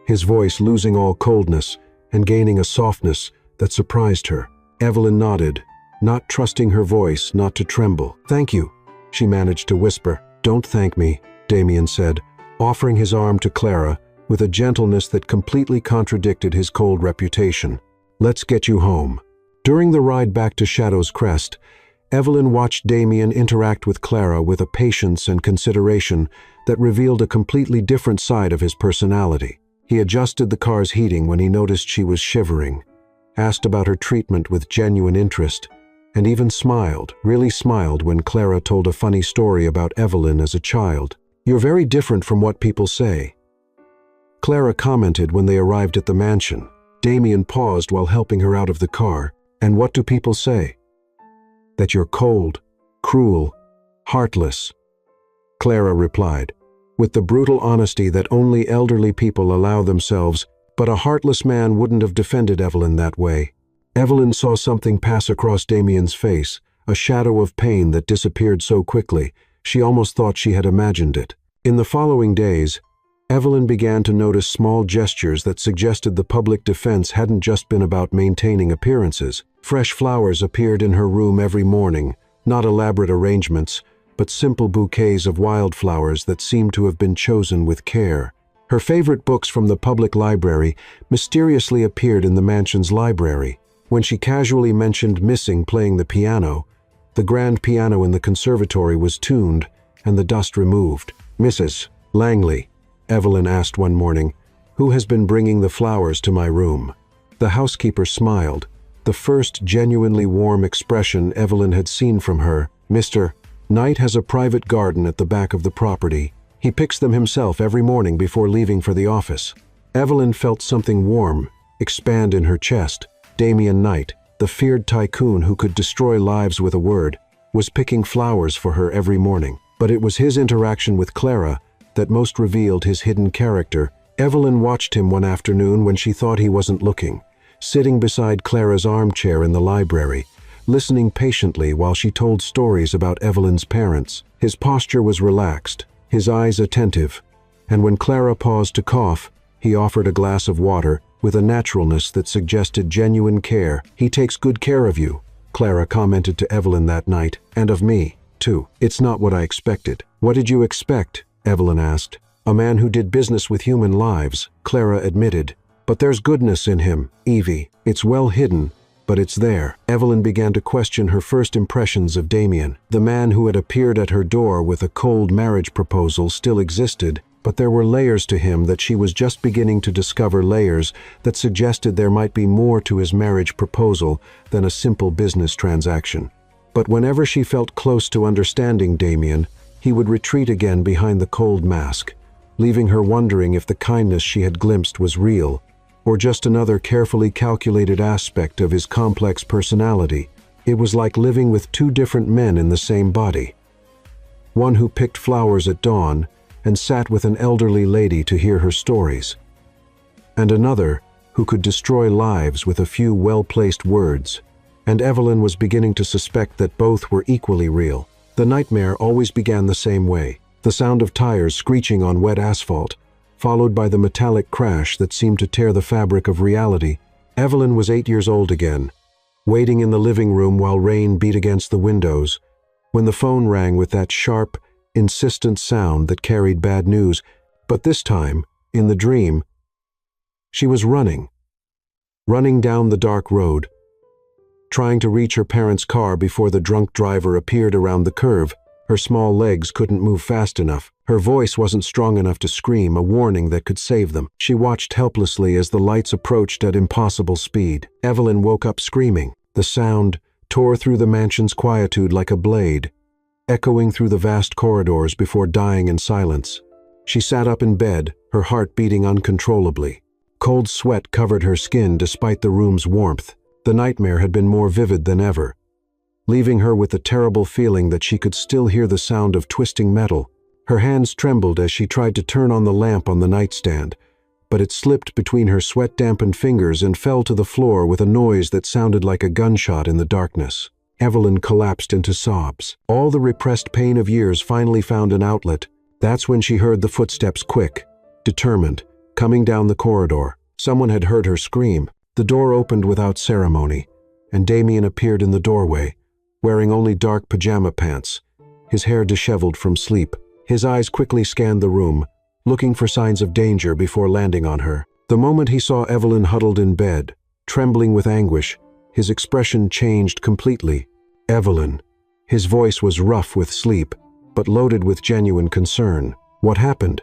his voice losing all coldness and gaining a softness that surprised her. Evelyn nodded, not trusting her voice not to tremble. "Thank you," she managed to whisper. "Don't thank me," Damien said, offering his arm to Clara with a gentleness that completely contradicted his cold reputation. "Let's get you home." During the ride back to Shadow's Crest, Evelyn watched Damien interact with Clara with a patience and consideration that revealed a completely different side of his personality. He adjusted the car's heating when he noticed she was shivering, asked about her treatment with genuine interest, and even smiled, really smiled when Clara told a funny story about Evelyn as a child. "You're very different from what people say," Clara commented when they arrived at the mansion. Damien paused while helping her out of the car. "And what do people say?" "That you're cold, cruel, heartless," Clara replied, with the brutal honesty that only elderly people allow themselves, but a heartless man wouldn't have defended Evelyn that way. Evelyn saw something pass across Damien's face, a shadow of pain that disappeared so quickly, she almost thought she had imagined it. In the following days, Evelyn began to notice small gestures that suggested the public defense hadn't just been about maintaining appearances. Fresh flowers appeared in her room every morning, not elaborate arrangements, but simple bouquets of wildflowers that seemed to have been chosen with care. Her favorite books from the public library mysteriously appeared in the mansion's library. When she casually mentioned missing playing the piano, the grand piano in the conservatory was tuned and the dust removed. "Mrs. Langley," Evelyn asked one morning, "who has been bringing the flowers to my room?" The housekeeper smiled, the first genuinely warm expression Evelyn had seen from her. "Mr. Knight has a private garden at the back of the property. He picks them himself every morning before leaving for the office." Evelyn felt something warm expand in her chest. Damien Knight, the feared tycoon who could destroy lives with a word, was picking flowers for her every morning. But it was his interaction with Clara that most revealed his hidden character. Evelyn watched him one afternoon when she thought he wasn't looking, sitting beside Clara's armchair in the library, listening patiently while she told stories about Evelyn's parents. His posture was relaxed, his eyes attentive, and when Clara paused to cough, he offered a glass of water, with a naturalness that suggested genuine care. "He takes good care of you," Clara commented to Evelyn that night, "and of me, too." "It's not what I expected." "What did you expect?" Evelyn asked. "A man who did business with human lives," Clara admitted. "But there's goodness in him, Evie. It's well hidden, but it's there." Evelyn began to question her first impressions of Damien. The man who had appeared at her door with a cold marriage proposal still existed, but there were layers to him that she was just beginning to discover, layers that suggested there might be more to his marriage proposal than a simple business transaction. But whenever she felt close to understanding Damien, he would retreat again behind the cold mask, leaving her wondering if the kindness she had glimpsed was real, or just another carefully calculated aspect of his complex personality. It was like living with two different men in the same body. One who picked flowers at dawn and sat with an elderly lady to hear her stories, and another who could destroy lives with a few well-placed words. And Evelyn was beginning to suspect that both were equally real. The nightmare always began the same way: the sound of tires screeching on wet asphalt, followed by the metallic crash that seemed to tear the fabric of reality. Evelyn was 8 years old again, waiting in the living room while rain beat against the windows, when the phone rang with that sharp, insistent sound that carried bad news. But this time, in the dream, she was running down the dark road, trying to reach her parents' car before the drunk driver appeared around the curve. Her small legs couldn't move fast enough. Her voice wasn't strong enough to scream a warning that could save them. She watched helplessly as the lights approached at impossible speed. Evelyn woke up screaming. The sound tore through the mansion's quietude like a blade, echoing through the vast corridors before dying in silence. She sat up in bed, her heart beating uncontrollably. Cold sweat covered her skin despite the room's warmth. The nightmare had been more vivid than ever, leaving her with the terrible feeling that she could still hear the sound of twisting metal. Her hands trembled as she tried to turn on the lamp on the nightstand, but it slipped between her sweat-dampened fingers and fell to the floor with a noise that sounded like a gunshot in the darkness. Evelyn collapsed into sobs. All the repressed pain of years finally found an outlet. That's when she heard the footsteps, quick, determined, coming down the corridor. Someone had heard her scream. The door opened without ceremony, and Damien appeared in the doorway, wearing only dark pajama pants, his hair disheveled from sleep. His eyes quickly scanned the room, looking for signs of danger before landing on her. The moment he saw Evelyn huddled in bed, trembling with anguish, his expression changed completely. "Evelyn." His voice was rough with sleep, but loaded with genuine concern. "What happened?"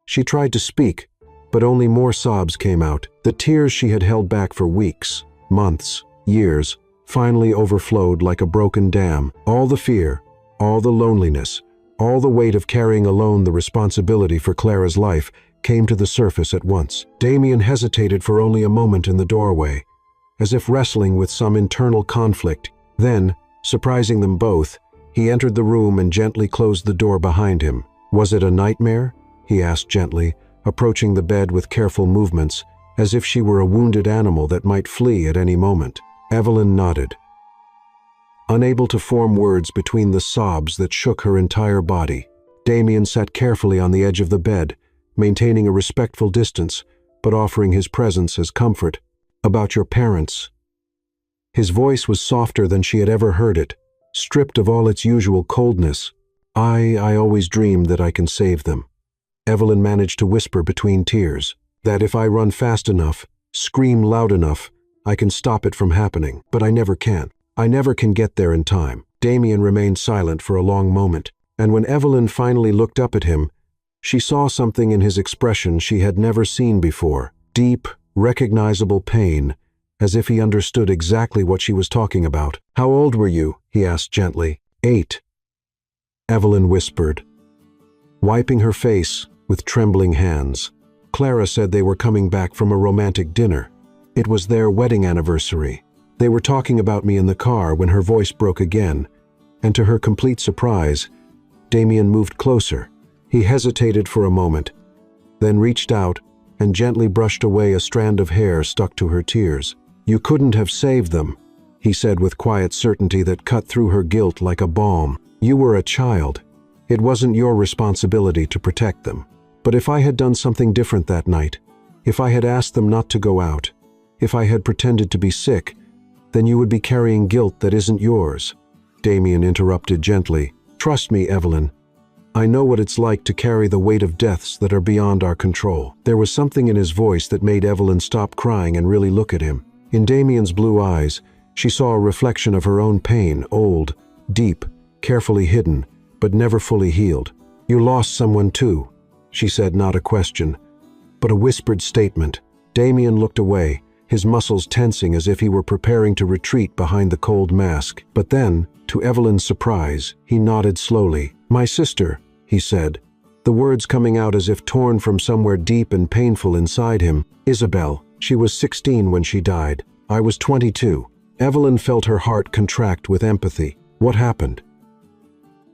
She tried to speak, but only more sobs came out. The tears she had held back for weeks, months, years, finally overflowed like a broken dam. All the fear, all the loneliness, all the weight of carrying alone the responsibility for Clara's life came to the surface at once. Damien hesitated for only a moment in the doorway, as if wrestling with some internal conflict. Then, surprising them both, he entered the room and gently closed the door behind him. "Was it a nightmare?" he asked gently, approaching the bed with careful movements, as if she were a wounded animal that might flee at any moment. Evelyn nodded, unable to form words between the sobs that shook her entire body. Damien sat carefully on the edge of the bed, maintaining a respectful distance, but offering his presence as comfort. "About your parents." His voice was softer than she had ever heard it, stripped of all its usual coldness. I always dreamed that I can save them." Evelyn managed to whisper between tears, "that if I run fast enough, scream loud enough, I can stop it from happening. But I never can. I never can get there in time." Damien remained silent for a long moment, and when Evelyn finally looked up at him, she saw something in his expression she had never seen before. Deep, recognizable pain, as if he understood exactly what she was talking about. "How old were you?" he asked gently. 8. Evelyn whispered, wiping her face with trembling hands. "Clara said they were coming back from a romantic dinner. It was their wedding anniversary. They were talking about me in the car when her voice broke again, and to her complete surprise, Damien moved closer. He hesitated for a moment, then reached out and gently brushed away a strand of hair stuck to her tears. "You couldn't have saved them," he said with quiet certainty that cut through her guilt like a balm. "You were a child. It wasn't your responsibility to protect them. But if I had done something different that night, If I had asked them not to go out, if I had pretended to be sick, then you would be carrying guilt that isn't yours." Damien interrupted gently. "Trust me, Evelyn. I know what it's like to carry the weight of deaths that are beyond our control." There was something in his voice that made Evelyn stop crying and really look at him. In Damien's blue eyes, she saw a reflection of her own pain, old, deep, carefully hidden, but never fully healed. "You lost someone too," she said, not a question, but a whispered statement. Damien looked away, his muscles tensing as if he were preparing to retreat behind the cold mask. But then, to Evelyn's surprise, he nodded slowly. "My sister," he said, the words coming out as if torn from somewhere deep and painful inside him. "Isabel. She was 16 when she died. I was 22. Evelyn felt her heart contract with empathy. "What happened?"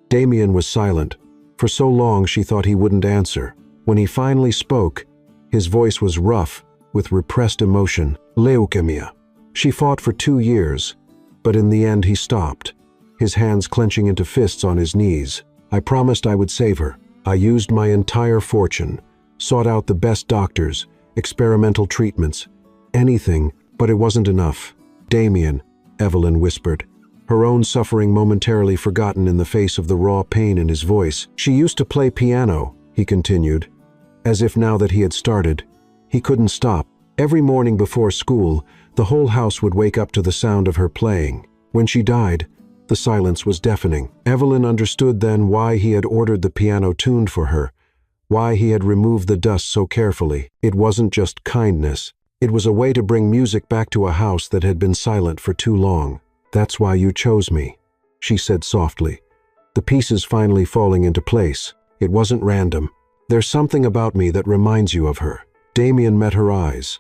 Damien was silent. For so long she thought he wouldn't answer. When he finally spoke, his voice was rough, with repressed emotion. "Leukemia. She fought for 2 years, but in the end he stopped, his hands clenching into fists on his knees. I promised I would save her. I used my entire fortune, sought out the best doctors, experimental treatments, anything, but it wasn't enough." "Damien," Evelyn whispered, her own suffering momentarily forgotten in the face of the raw pain in his voice. "She used to play piano," he continued, as if now that he had started, he couldn't stop. "Every morning before school, the whole house would wake up to the sound of her playing. When she died, the silence was deafening." Evelyn understood then why he had ordered the piano tuned for her, why he had removed the dust so carefully. It wasn't just kindness. It was a way to bring music back to a house that had been silent for too long. "That's why you chose me," she said softly, the pieces finally falling into place. "It wasn't random. There's something about me that reminds you of her." Damien met her eyes,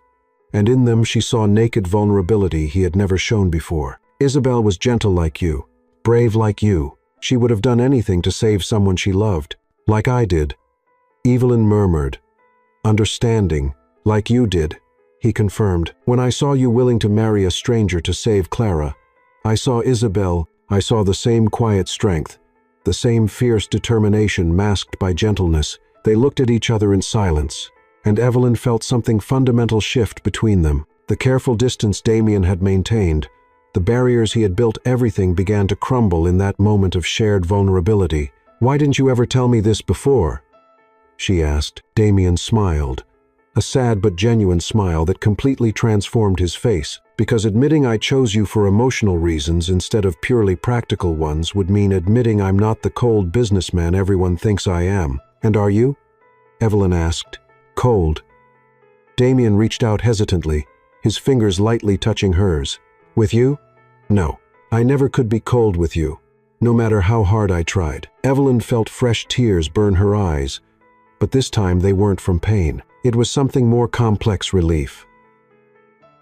and in them she saw naked vulnerability he had never shown before. "Isabel was gentle like you, brave like you. She would have done anything to save someone she loved, like I did." Evelyn murmured. "Understanding, like you did," he confirmed. "When I saw you willing to marry a stranger to save Clara, I saw Isabel. I saw the same quiet strength, the same fierce determination masked by gentleness." They looked at each other in silence, and Evelyn felt something fundamental shift between them. The careful distance Damien had maintained, the barriers he had built, everything began to crumble in that moment of shared vulnerability. "Why didn't you ever tell me this before?" she asked. Damien smiled, a sad but genuine smile that completely transformed his face. "Because admitting I chose you for emotional reasons instead of purely practical ones would mean admitting I'm not the cold businessman everyone thinks I am." "And are you?" Evelyn asked. "Cold." Damien reached out hesitantly, his fingers lightly touching hers. "With you? No. I never could be cold with you, no matter how hard I tried." Evelyn felt fresh tears burn her eyes, but this time they weren't from pain. It was something more complex: relief,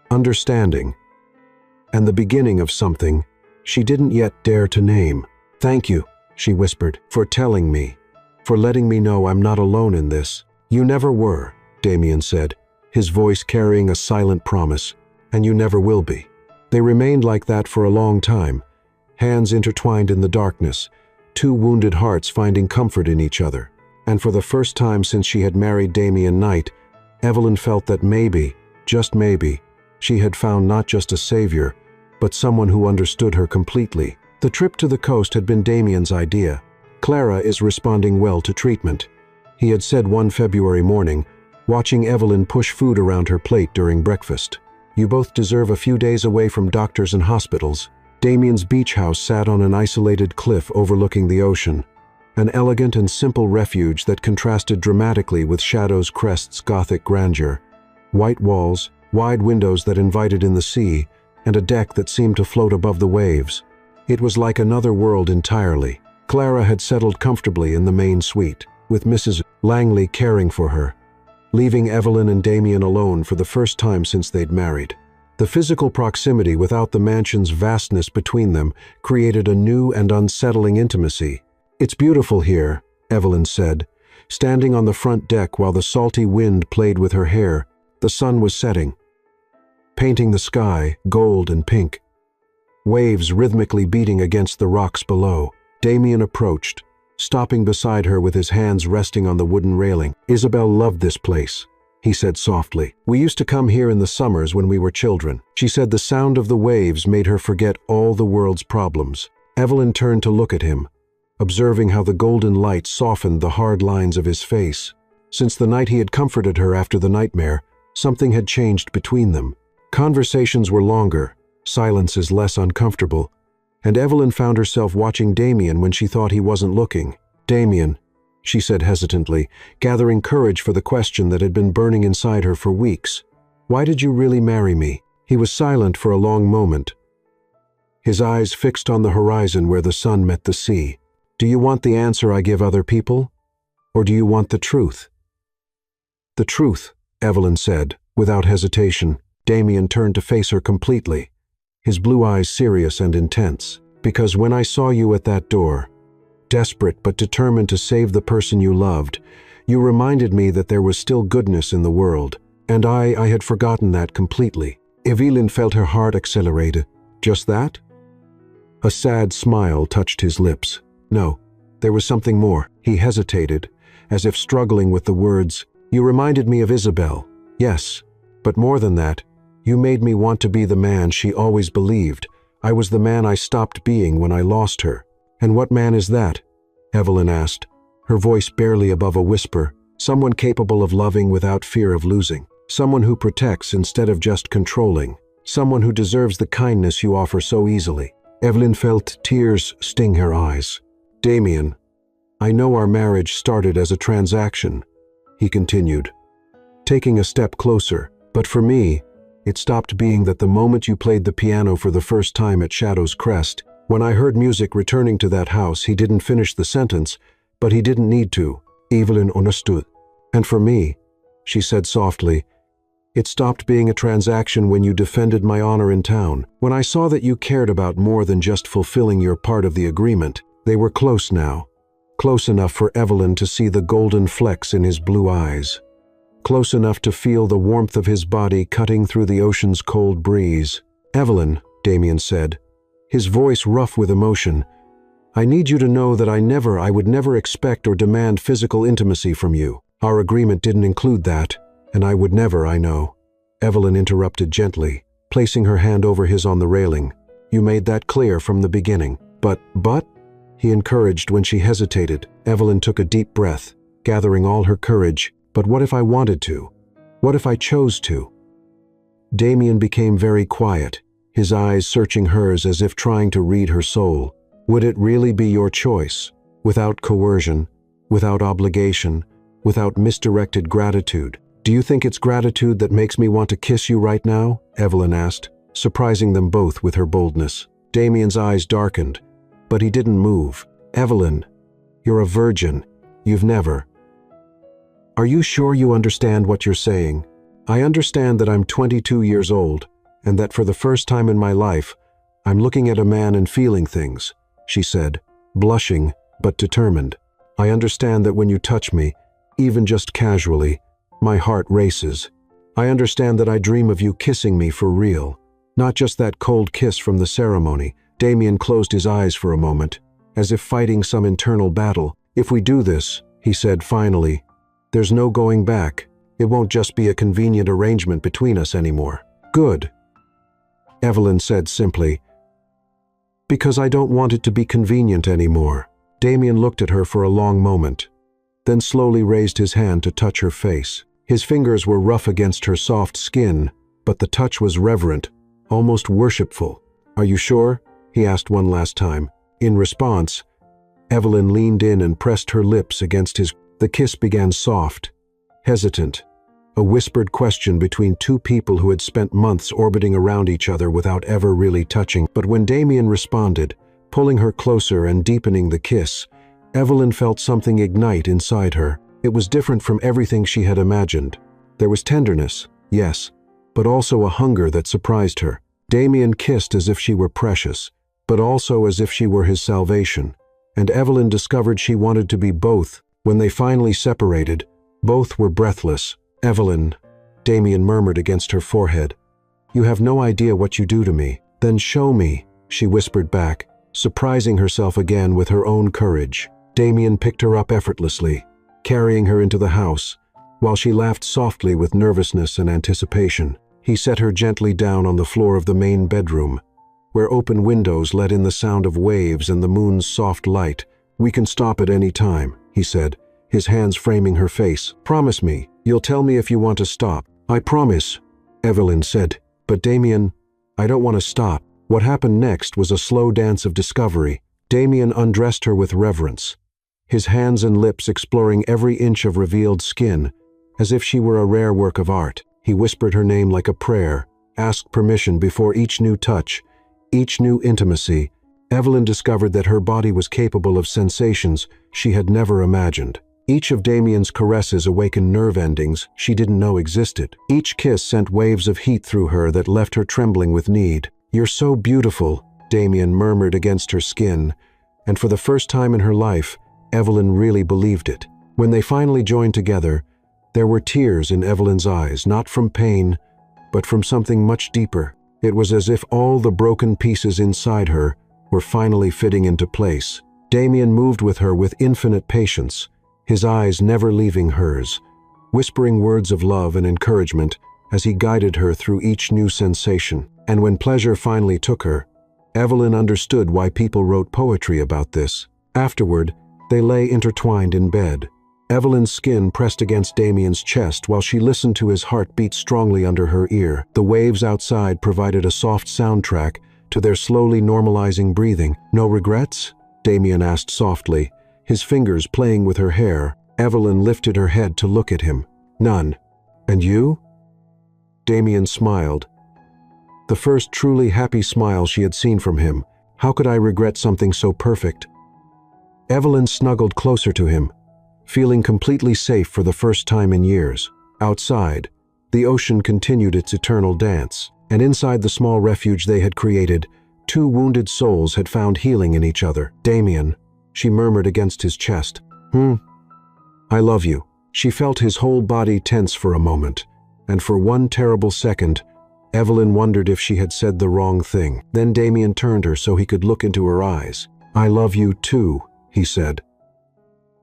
understanding, and the beginning of something she didn't yet dare to name. "Thank you," she whispered, "for telling me, for letting me know I'm not alone in this." "You never were," Damien said, his voice carrying a silent promise, "and you never will be." They remained like that for a long time, hands intertwined in the darkness, two wounded hearts finding comfort in each other. And for the first time since she had married Damien Knight, Evelyn felt that maybe, just maybe, she had found not just a savior, but someone who understood her completely. The trip to the coast had been Damien's idea. "Clara is responding well to treatment," he had said one February morning, watching Evelyn push food around her plate during breakfast. "You both deserve a few days away from doctors and hospitals." Damien's beach house sat on an isolated cliff overlooking the ocean, an elegant and simple refuge that contrasted dramatically with Shadow's Crest's Gothic grandeur. White walls, wide windows that invited in the sea, and a deck that seemed to float above the waves. It was like another world entirely. Clara had settled comfortably in the main suite, with Mrs. Langley caring for her, leaving Evelyn and Damien alone for the first time since they'd married. The physical proximity without the mansion's vastness between them created a new and unsettling intimacy. "It's beautiful here," Evelyn said, standing on the front deck while the salty wind played with her hair. The sun was setting, painting the sky gold and pink, waves rhythmically beating against the rocks below. Damien approached, stopping beside her with his hands resting on the wooden railing. "Isabel loved this place," he said softly. "We used to come here in the summers when we were children." She said the sound of the waves made her forget all the world's problems. Evelyn turned to look at him, observing how the golden light softened the hard lines of his face. Since the night he had comforted her after the nightmare, something had changed between them. Conversations were longer, silences less uncomfortable, and Evelyn found herself watching Damien when she thought he wasn't looking. "Damien," she said hesitantly, gathering courage for the question that had been burning inside her for weeks. "Why did you really marry me?" He was silent for a long moment, his eyes fixed on the horizon where the sun met the sea. "Do you want the answer I give other people? Or do you want the truth?" "The truth," Evelyn said, without hesitation. Damien turned to face her completely, his blue eyes serious and intense. "Because when I saw you at that door, desperate but determined to save the person you loved, you reminded me that there was still goodness in the world, and I had forgotten that completely." Evelyn felt her heart accelerate. "Just that?" A sad smile touched his lips. "No, there was something more." He hesitated, as if struggling with the words. "You reminded me of Isabel, yes, but more than that, you made me want to be the man she always believed. I was the man I stopped being when I lost her." "And what man is that?" Evelyn asked, her voice barely above a whisper. "Someone capable of loving without fear of losing. Someone who protects instead of just controlling. Someone who deserves the kindness you offer so easily." Evelyn felt tears sting her eyes. "Damien, I know our marriage started as a transaction," he continued, taking a step closer. "But for me, it stopped being that the moment you played the piano for the first time at Shadow's Crest. When I heard music returning to that house," he didn't finish the sentence, but he didn't need to. Evelyn understood. "And for me," she said softly, "it stopped being a transaction when you defended my honor in town. When I saw that you cared about more than just fulfilling your part of the agreement." They were close now, close enough for Evelyn to see the golden flecks in his blue eyes, close enough to feel the warmth of his body cutting through the ocean's cold breeze. "Evelyn," Damien said, his voice rough with emotion, "I need you to know that I would never expect or demand physical intimacy from you. Our agreement didn't include that, and I would never, I know." Evelyn interrupted gently, placing her hand over his on the railing. "You made that clear from the beginning." But, he encouraged when she hesitated. Evelyn took a deep breath, gathering all her courage. "But what if I wanted to? What if I chose to?" Damien became very quiet, his eyes searching hers as if trying to read her soul. "Would it really be your choice? Without coercion, without obligation, without misdirected gratitude? Do you think it's gratitude that makes me want to kiss you right now?" Evelyn asked, surprising them both with her boldness. Damien's eyes darkened, but he didn't move. "Evelyn, you're a virgin. You've never. Are you sure you understand what you're saying?" "I understand that I'm 22 years old, and that for the first time in my life, I'm looking at a man and feeling things," she said, blushing but determined. "I understand that when you touch me, even just casually, my heart races. I understand that I dream of you kissing me for real, not just that cold kiss from the ceremony." Damien closed his eyes for a moment, as if fighting some internal battle. "If we do this," he said finally, "there's no going back. It won't just be a convenient arrangement between us anymore." "Good," Evelyn said simply. "Because I don't want it to be convenient anymore." Damien looked at her for a long moment, then slowly raised his hand to touch her face. His fingers were rough against her soft skin, but the touch was reverent, almost worshipful. "Are you sure?" he asked one last time. In response, Evelyn leaned in and pressed her lips against his. The kiss began soft, hesitant, a whispered question between two people who had spent months orbiting around each other without ever really touching. But when Damien responded, pulling her closer and deepening the kiss, Evelyn felt something ignite inside her. It was different from everything she had imagined. There was tenderness, yes, but also a hunger that surprised her. Damien kissed as if she were precious, but also as if she were his salvation, and Evelyn discovered she wanted to be both. When they finally separated, both were breathless. "Evelyn," Damien murmured against her forehead, "you have no idea what you do to me." "Then show me," she whispered back, surprising herself again with her own courage. Damien picked her up effortlessly, carrying her into the house, while she laughed softly with nervousness and anticipation. He set her gently down on the floor of the main bedroom, where open windows let in the sound of waves and the moon's soft light. "We can stop at any time," he said, his hands framing her face. "Promise me, you'll tell me if you want to stop." "I promise," Evelyn said. "But Damien, I don't want to stop." What happened next was a slow dance of discovery. Damien undressed her with reverence, his hands and lips exploring every inch of revealed skin, as if she were a rare work of art. He whispered her name like a prayer, asked permission before each new touch, each new intimacy. Evelyn discovered that her body was capable of sensations she had never imagined. Each of Damien's caresses awakened nerve endings she didn't know existed. Each kiss sent waves of heat through her that left her trembling with need. "You're so beautiful," Damien murmured against her skin, and for the first time in her life, Evelyn really believed it. When they finally joined together, there were tears in Evelyn's eyes, not from pain, but from something much deeper. It was as if all the broken pieces inside her were finally fitting into place. Damien moved with her with infinite patience, his eyes never leaving hers, whispering words of love and encouragement as he guided her through each new sensation. And when pleasure finally took her, Evelyn understood why people wrote poetry about this. Afterward, they lay intertwined in bed. Evelyn's skin pressed against Damien's chest while she listened to his heart beat strongly under her ear. The waves outside provided a soft soundtrack to their slowly normalizing breathing. "No regrets?" Damien asked softly, his fingers playing with her hair. Evelyn lifted her head to look at him. "None. And you?" Damien smiled. The first truly happy smile she had seen from him. "How could I regret something so perfect?" Evelyn snuggled closer to him, feeling completely safe for the first time in years. Outside, the ocean continued its eternal dance, and inside the small refuge they had created, two wounded souls had found healing in each other. "Damien," she murmured against his chest. "I love you." She felt his whole body tense for a moment, and for one terrible second, Evelyn wondered if she had said the wrong thing. Then Damien turned her so he could look into her eyes. "I love you too," he said.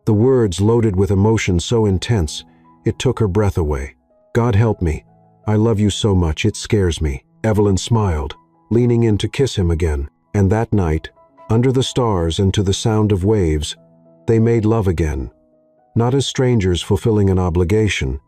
The words loaded with emotion so intense, it took her breath away. "God help me. I love you so much, it scares me." Evelyn smiled, leaning in to kiss him again. And that night, under the stars and to the sound of waves, they made love again. Not as strangers fulfilling an obligation,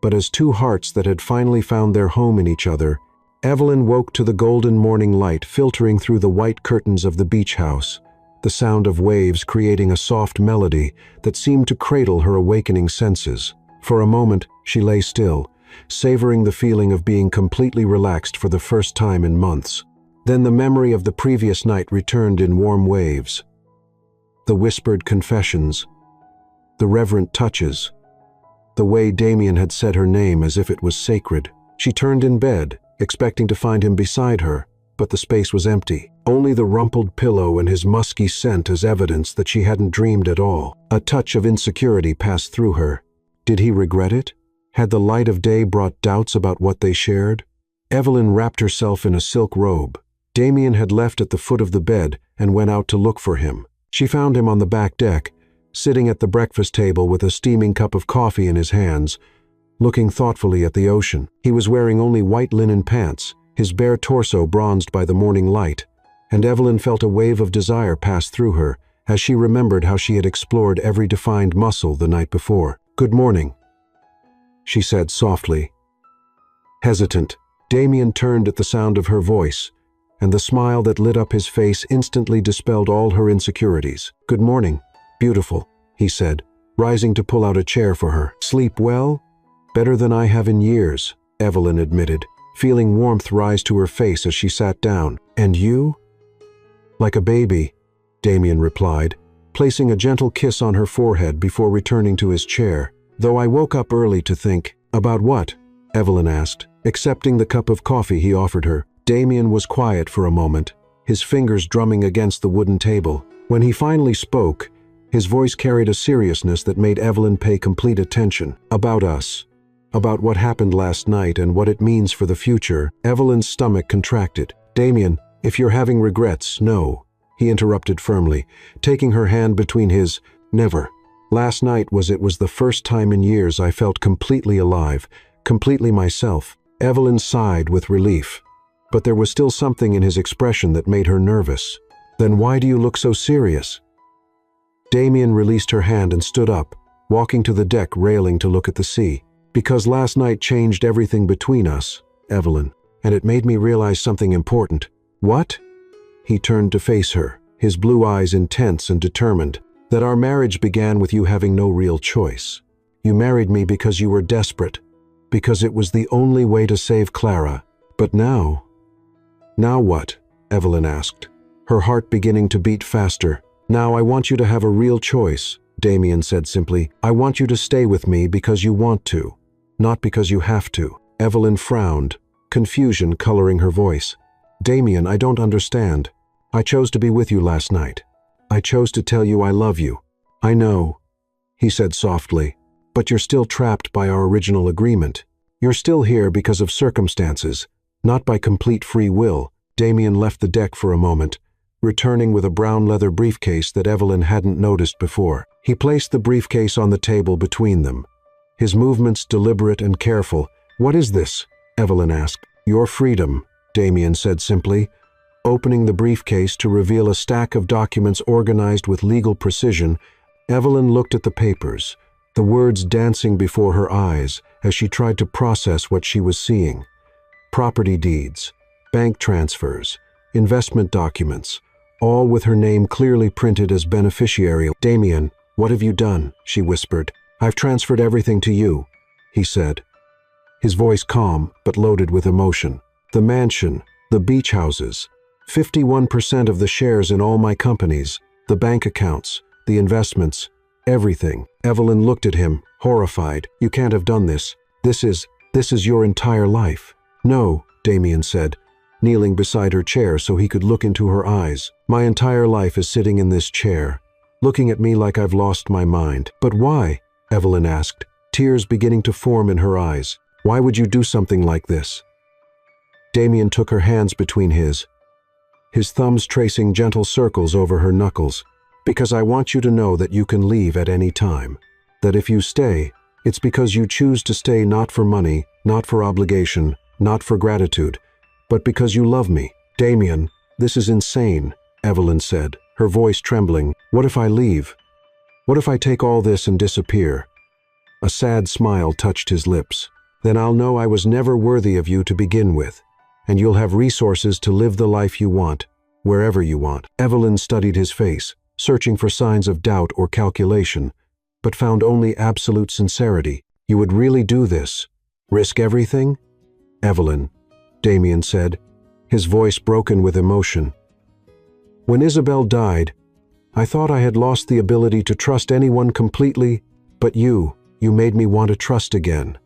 but as two hearts that had finally found their home in each other. Evelyn woke to the golden morning light filtering through the white curtains of the beach house, the sound of waves creating a soft melody that seemed to cradle her awakening senses. For a moment, she lay still, savoring the feeling of being completely relaxed for the first time in months. Then the memory of the previous night returned in warm waves. The whispered confessions, the reverent touches, the way Damien had said her name as if it was sacred. She turned in bed, expecting to find him beside her, but the space was empty. Only the rumpled pillow and his musky scent as evidence that she hadn't dreamed at all. A touch of insecurity passed through her. Did he regret it? Had the light of day brought doubts about what they shared? Evelyn wrapped herself in a silk robe. Damien had left at the foot of the bed and went out to look for him. She found him on the back deck, sitting at the breakfast table with a steaming cup of coffee in his hands, looking thoughtfully at the ocean. He was wearing only white linen pants, his bare torso bronzed by the morning light, and Evelyn felt a wave of desire pass through her as she remembered how she had explored every defined muscle the night before. "Good morning," she said softly. Hesitant, Damien turned at the sound of her voice, and the smile that lit up his face instantly dispelled all her insecurities. "Good morning, beautiful," he said, rising to pull out a chair for her. "Sleep well?" "Better than I have in years," Evelyn admitted, feeling warmth rise to her face as she sat down. "And you?" "Like a baby," Damien replied, placing a gentle kiss on her forehead before returning to his chair. "Though I woke up early to think." "About what?" Evelyn asked, accepting the cup of coffee he offered her. Damien was quiet for a moment, his fingers drumming against the wooden table. When he finally spoke, his voice carried a seriousness that made Evelyn pay complete attention. "About us. About what happened last night and what it means for the future." Evelyn's stomach contracted. "Damien, if you're having regrets, no," he interrupted firmly, taking her hand between his. "Never. Last night was the first time in years I felt completely alive, completely myself. Evelyn sighed with relief, but there was still something in his expression that made her nervous. Then why do you look so serious? Damien released her hand and stood up, walking to the deck railing to look at the sea. Because last night changed everything between us, Evelyn, and it made me realize something important. What? He turned to face her, his blue eyes intense and determined. That our marriage began with you having no real choice. You married me because you were desperate, because it was the only way to save Clara. But now? Now what? Evelyn asked, her heart beginning to beat faster. Now I want you to have a real choice, Damien said simply. I want you to stay with me because you want to, not because you have to. Evelyn frowned, confusion coloring her voice. Damien, I don't understand. I chose to be with you last night. I chose to tell you I love you. I know, he said softly, but you're still trapped by our original agreement. You're still here because of circumstances, not by complete free will. Damien left the deck for a moment, returning with a brown leather briefcase that Evelyn hadn't noticed before. He placed the briefcase on the table between them, his movements deliberate and careful. What is this? Evelyn asked. Your freedom, Damien said simply, opening the briefcase to reveal a stack of documents organized with legal precision. Evelyn looked at the papers, the words dancing before her eyes as she tried to process what she was seeing. Property deeds, bank transfers, investment documents, all with her name clearly printed as beneficiary. Damien, what have you done? She whispered. I've transferred everything to you, he said, his voice calm but loaded with emotion. The mansion, the beach houses, 51% of the shares in all my companies, the bank accounts, the investments, everything. Evelyn looked at him, horrified. You can't have done this. This is your entire life. No, Damien said, kneeling beside her chair so he could look into her eyes. My entire life is sitting in this chair, looking at me like I've lost my mind. But why? Evelyn asked, tears beginning to form in her eyes. Why would you do something like this? Damien took her hands between his thumbs tracing gentle circles over her knuckles. Because I want you to know that you can leave at any time. That if you stay, it's because you choose to stay not for money, not for obligation, not for gratitude, but because you love me. Damien, this is insane, Evelyn said, her voice trembling. What if I leave? What if I take all this and disappear? A sad smile touched his lips. Then I'll know I was never worthy of you to begin with, and you'll have resources to live the life you want, wherever you want. Evelyn studied his face, searching for signs of doubt or calculation, but found only absolute sincerity. You would really do this? Risk everything? Evelyn, Damien said, his voice broken with emotion. When Isabel died, I thought I had lost the ability to trust anyone completely, but you made me want to trust again.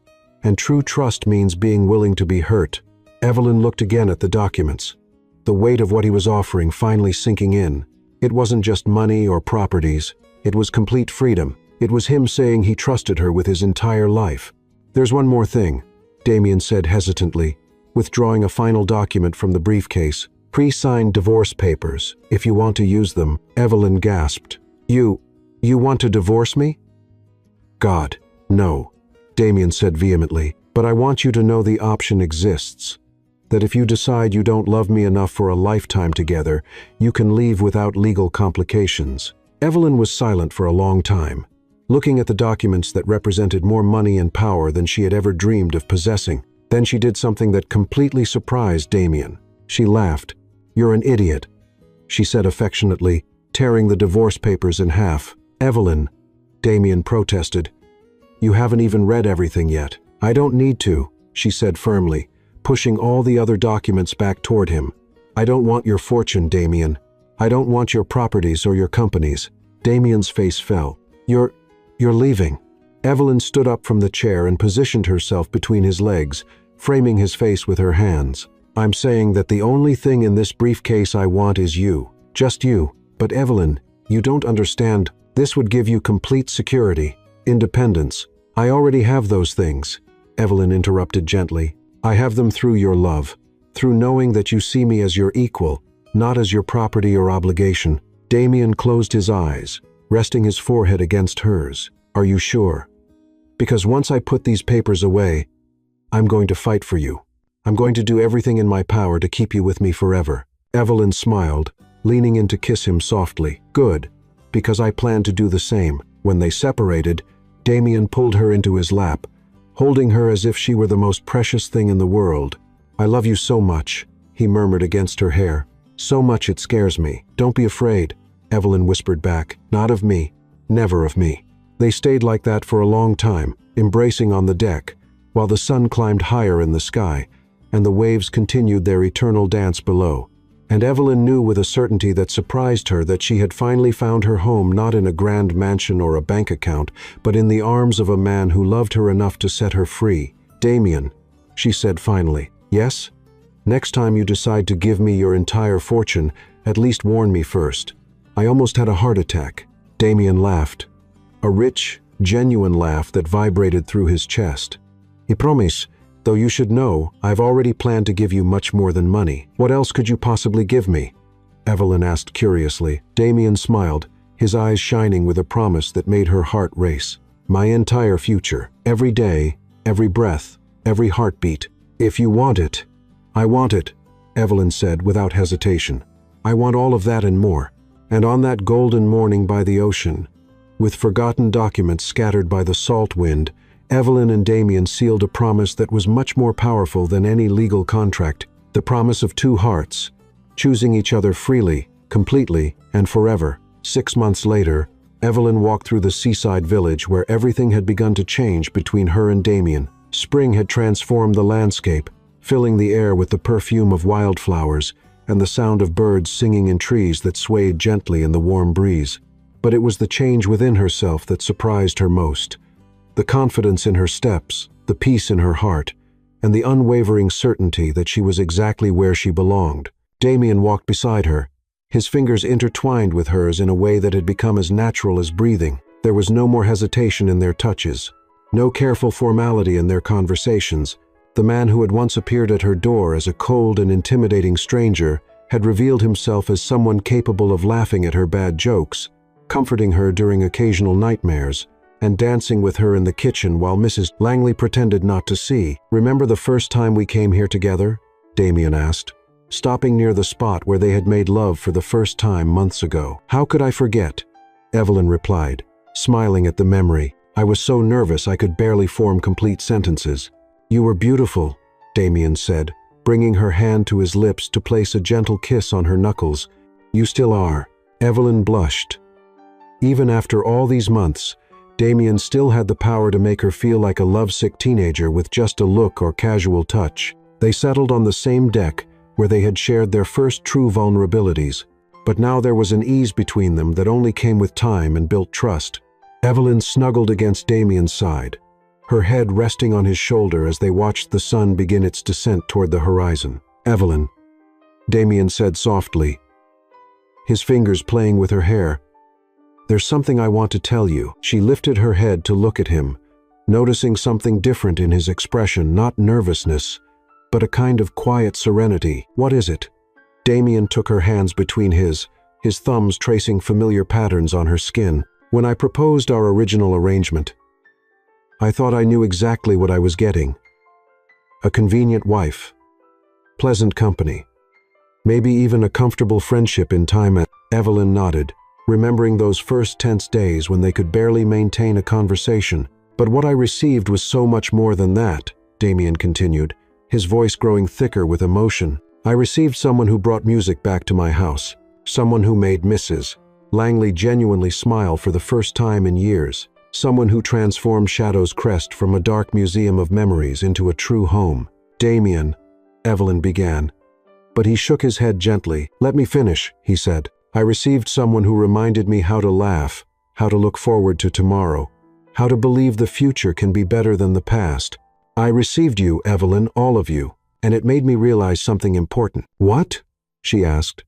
And true trust means being willing to be hurt. Evelyn looked again at the documents, the weight of what he was offering finally sinking in. It wasn't just money or properties, it was complete freedom. It was him saying he trusted her with his entire life. There's one more thing, Damien said hesitantly, withdrawing a final document from the briefcase. Pre-signed divorce papers, if you want to use them. Evelyn gasped. You want to divorce me? God, no, Damien said vehemently, but I want you to know the option exists. That if you decide you don't love me enough for a lifetime together, you can leave without legal complications. Evelyn was silent for a long time, looking at the documents that represented more money and power than she had ever dreamed of possessing. Then she did something that completely surprised Damien. She laughed. You're an idiot, she said affectionately, tearing the divorce papers in half. Evelyn, Damien protested. You haven't even read everything yet. I don't need to, she said firmly, pushing all the other documents back toward him. I don't want your fortune, Damien. I don't want your properties or your companies. Damien's face fell. You're leaving. Evelyn stood up from the chair and positioned herself between his legs, framing his face with her hands. I'm saying that the only thing in this briefcase I want is you. Just you. But Evelyn, you don't understand. This would give you complete security, independence. I already have those things, Evelyn interrupted gently. I have them through your love, through knowing that you see me as your equal, not as your property or obligation. Damien closed his eyes, resting his forehead against hers. "Are you sure? Because once I put these papers away, I'm going to fight for you. I'm going to do everything in my power to keep you with me forever." Evelyn smiled, leaning in to kiss him softly. "Good, because I plan to do the same." When they separated, Damien pulled her into his lap, holding her as if she were the most precious thing in the world. "I love you so much," he murmured against her hair. "So much it scares me." "Don't be afraid," Evelyn whispered back. "Not of me. Never of me." They stayed like that for a long time, embracing on the deck, while the sun climbed higher in the sky, and the waves continued their eternal dance below. And Evelyn knew with a certainty that surprised her that she had finally found her home not in a grand mansion or a bank account, but in the arms of a man who loved her enough to set her free. "Damien," she said finally. "Yes? Next time you decide to give me your entire fortune, at least warn me first. I almost had a heart attack." Damien laughed, a rich, genuine laugh that vibrated through his chest. "I promise. Though you should know, I've already planned to give you much more than money." "What else could you possibly give me?" Evelyn asked curiously. Damien smiled, his eyes shining with a promise that made her heart race. "My entire future. Every day, every breath, every heartbeat. If you want it." "I want it," Evelyn said without hesitation. "I want all of that and more." And on that golden morning by the ocean, with forgotten documents scattered by the salt wind, Evelyn and Damien sealed a promise that was much more powerful than any legal contract, the promise of two hearts, choosing each other freely, completely, and forever. 6 months later, Evelyn walked through the seaside village where everything had begun to change between her and Damien. Spring had transformed the landscape, filling the air with the perfume of wildflowers and the sound of birds singing in trees that swayed gently in the warm breeze. But it was the change within herself that surprised her most. The confidence in her steps, the peace in her heart, and the unwavering certainty that she was exactly where she belonged. Damien walked beside her, his fingers intertwined with hers in a way that had become as natural as breathing. There was no more hesitation in their touches, no careful formality in their conversations. The man who had once appeared at her door as a cold and intimidating stranger had revealed himself as someone capable of laughing at her bad jokes, comforting her during occasional nightmares, and dancing with her in the kitchen while Mrs. Langley pretended not to see. "Remember the first time we came here together?" Damien asked, stopping near the spot where they had made love for the first time months ago. "How could I forget?" Evelyn replied, smiling at the memory. "I was so nervous I could barely form complete sentences." "You were beautiful," Damien said, bringing her hand to his lips to place a gentle kiss on her knuckles. "You still are." Evelyn blushed. Even after all these months, Damien still had the power to make her feel like a lovesick teenager with just a look or casual touch. They settled on the same deck where they had shared their first true vulnerabilities, but now there was an ease between them that only came with time and built trust. Evelyn snuggled against Damien's side, her head resting on his shoulder as they watched the sun begin its descent toward the horizon. "Evelyn," Damien said softly, his fingers playing with her hair, "there's something I want to tell you." She lifted her head to look at him, noticing something different in his expression, not nervousness, but a kind of quiet serenity. "What is it?" Damien took her hands between his thumbs tracing familiar patterns on her skin. "When I proposed our original arrangement, I thought I knew exactly what I was getting. A convenient wife, pleasant company, maybe even a comfortable friendship in time." Evelyn nodded, remembering those first tense days when they could barely maintain a conversation. "But what I received was so much more than that," Damien continued, his voice growing thicker with emotion. "I received someone who brought music back to my house, someone who made Mrs. Langley genuinely smile for the first time in years, someone who transformed Shadow's Crest from a dark museum of memories into a true home." "Damien," Evelyn began, but he shook his head gently. "Let me finish," he said. "I received someone who reminded me how to laugh, how to look forward to tomorrow, how to believe the future can be better than the past. I received you, Evelyn, all of you, and it made me realize something important." "What?" she asked,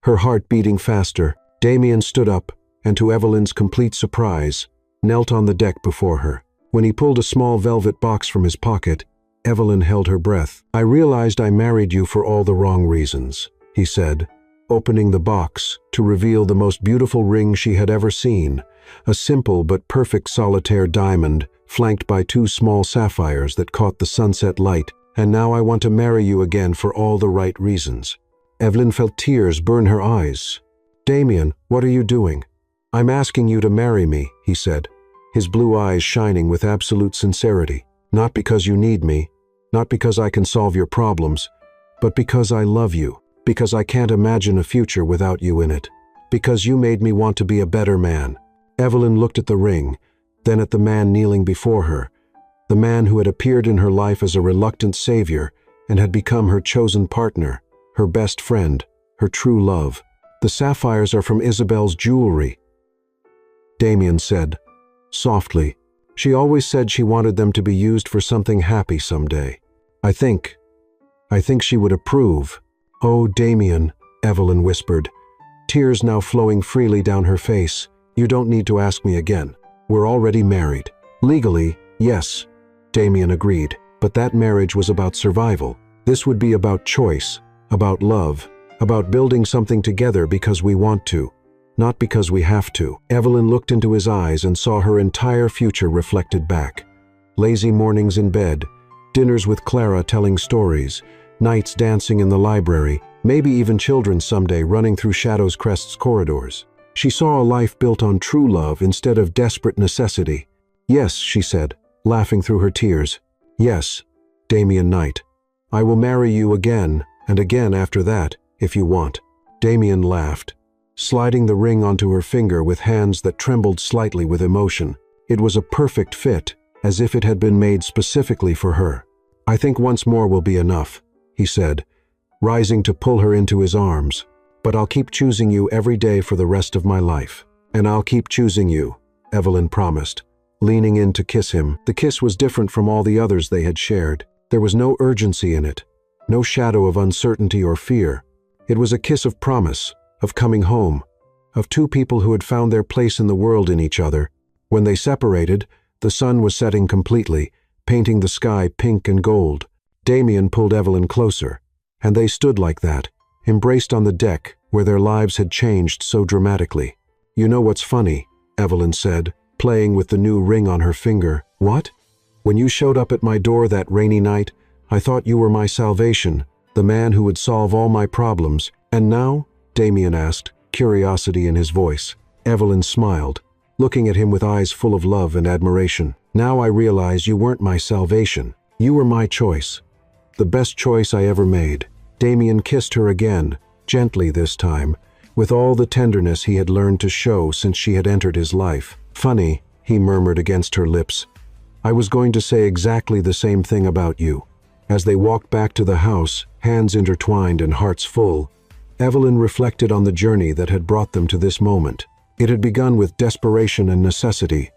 her heart beating faster. Damien stood up, and to Evelyn's complete surprise, knelt on the deck before her. When he pulled a small velvet box from his pocket, Evelyn held her breath. "I realized I married you for all the wrong reasons," he said, opening the box to reveal the most beautiful ring she had ever seen, a simple but perfect solitaire diamond flanked by 2 small sapphires that caught the sunset light. "And now I want to marry you again for all the right reasons." Evelyn felt tears burn her eyes. "Damien, what are you doing?" "I'm asking you to marry me," he said, his blue eyes shining with absolute sincerity. "Not because you need me, not because I can solve your problems, but because I love you, because I can't imagine a future without you in it, because you made me want to be a better man." Evelyn looked at the ring, then at the man kneeling before her, the man who had appeared in her life as a reluctant savior and had become her chosen partner, her best friend, her true love. "The sapphires are from Isabel's jewelry," Damien said, softly. "She always said she wanted them to be used for something happy someday. I think she would approve." "Oh, Damien," Evelyn whispered, tears now flowing freely down her face. "You don't need to ask me again. We're already married." "Legally, yes," Damien agreed, "but that marriage was about survival. This would be about choice, about love, about building something together because we want to, not because we have to." Evelyn looked into his eyes and saw her entire future reflected back. Lazy mornings in bed, dinners with Clara telling stories, nights dancing in the library, maybe even children someday running through Shadow's Crest's corridors. She saw a life built on true love instead of desperate necessity. "Yes," she said, laughing through her tears. "Yes, Damien Knight. I will marry you again and again after that, if you want." Damien laughed, sliding the ring onto her finger with hands that trembled slightly with emotion. It was a perfect fit, as if it had been made specifically for her. "I think once more will be enough," he said, rising to pull her into his arms. "But I'll keep choosing you every day for the rest of my life." "And I'll keep choosing you," Evelyn promised, leaning in to kiss him. The kiss was different from all the others they had shared. There was no urgency in it, no shadow of uncertainty or fear. It was a kiss of promise, of coming home, of 2 people who had found their place in the world in each other. When they separated, the sun was setting completely, painting the sky pink and gold. Damien pulled Evelyn closer, and they stood like that, embraced on the deck where their lives had changed so dramatically. "You know what's funny?" Evelyn said, playing with the new ring on her finger. "What?" "When you showed up at my door that rainy night, I thought you were my salvation, the man who would solve all my problems. And now?" Damien asked, curiosity in his voice. Evelyn smiled, looking at him with eyes full of love and admiration. "Now I realize you weren't my salvation. You were my choice. The best choice I ever made." Damien kissed her again, gently this time, with all the tenderness he had learned to show since she had entered his life. "Funny," he murmured against her lips. "I was going to say exactly the same thing about you." As they walked back to the house, hands intertwined and hearts full, Evelyn reflected on the journey that had brought them to this moment. It had begun with desperation and necessity,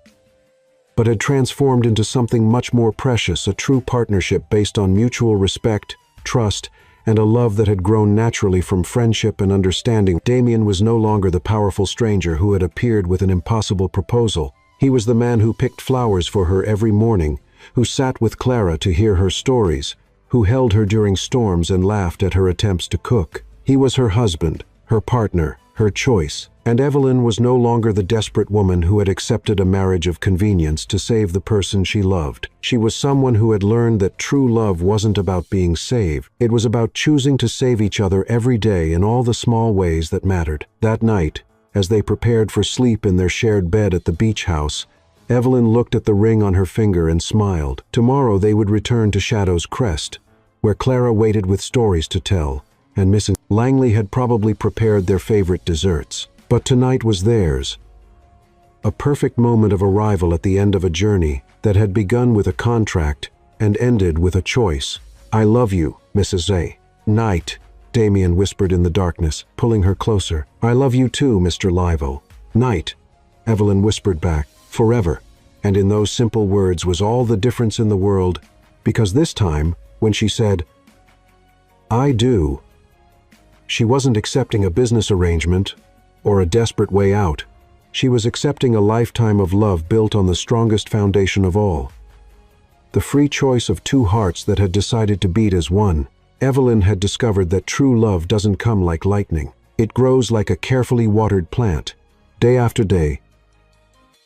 but had transformed into something much more precious, a true partnership based on mutual respect, trust, and a love that had grown naturally from friendship and understanding. Damien was no longer the powerful stranger who had appeared with an impossible proposal. He was the man who picked flowers for her every morning, who sat with Clara to hear her stories, who held her during storms and laughed at her attempts to cook. He was her husband, her partner, her choice. And Evelyn was no longer the desperate woman who had accepted a marriage of convenience to save the person she loved. She was someone who had learned that true love wasn't about being saved. It was about choosing to save each other every day in all the small ways that mattered. That night, as they prepared for sleep in their shared bed at the beach house, Evelyn looked at the ring on her finger and smiled. Tomorrow they would return to Shadow's Crest, where Clara waited with stories to tell, and Mrs. Langley had probably prepared their favorite desserts. But tonight was theirs, a perfect moment of arrival at the end of a journey that had begun with a contract and ended with a choice. "I love you, Mrs. A. Knight," Damien whispered in the darkness, pulling her closer. "I love you too, Mr. Livo." "Knight," Evelyn whispered back, "forever." And in those simple words was all the difference in the world, because this time, when she said, "I do," she wasn't accepting a business arrangement or a desperate way out. She was accepting a lifetime of love built on the strongest foundation of all, the free choice of 2 hearts that had decided to beat as one. Evelyn had discovered that true love doesn't come like lightning. It grows like a carefully watered plant, day after day,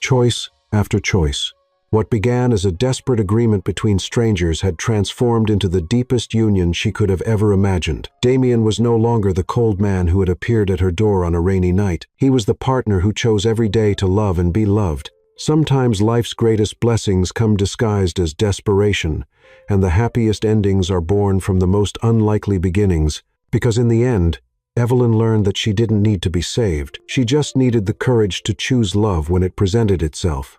choice after choice. What began as a desperate agreement between strangers had transformed into the deepest union she could have ever imagined. Damien was no longer the cold man who had appeared at her door on a rainy night. He was the partner who chose every day to love and be loved. Sometimes life's greatest blessings come disguised as desperation, and the happiest endings are born from the most unlikely beginnings, because in the end, Evelyn learned that she didn't need to be saved. She just needed the courage to choose love when it presented itself.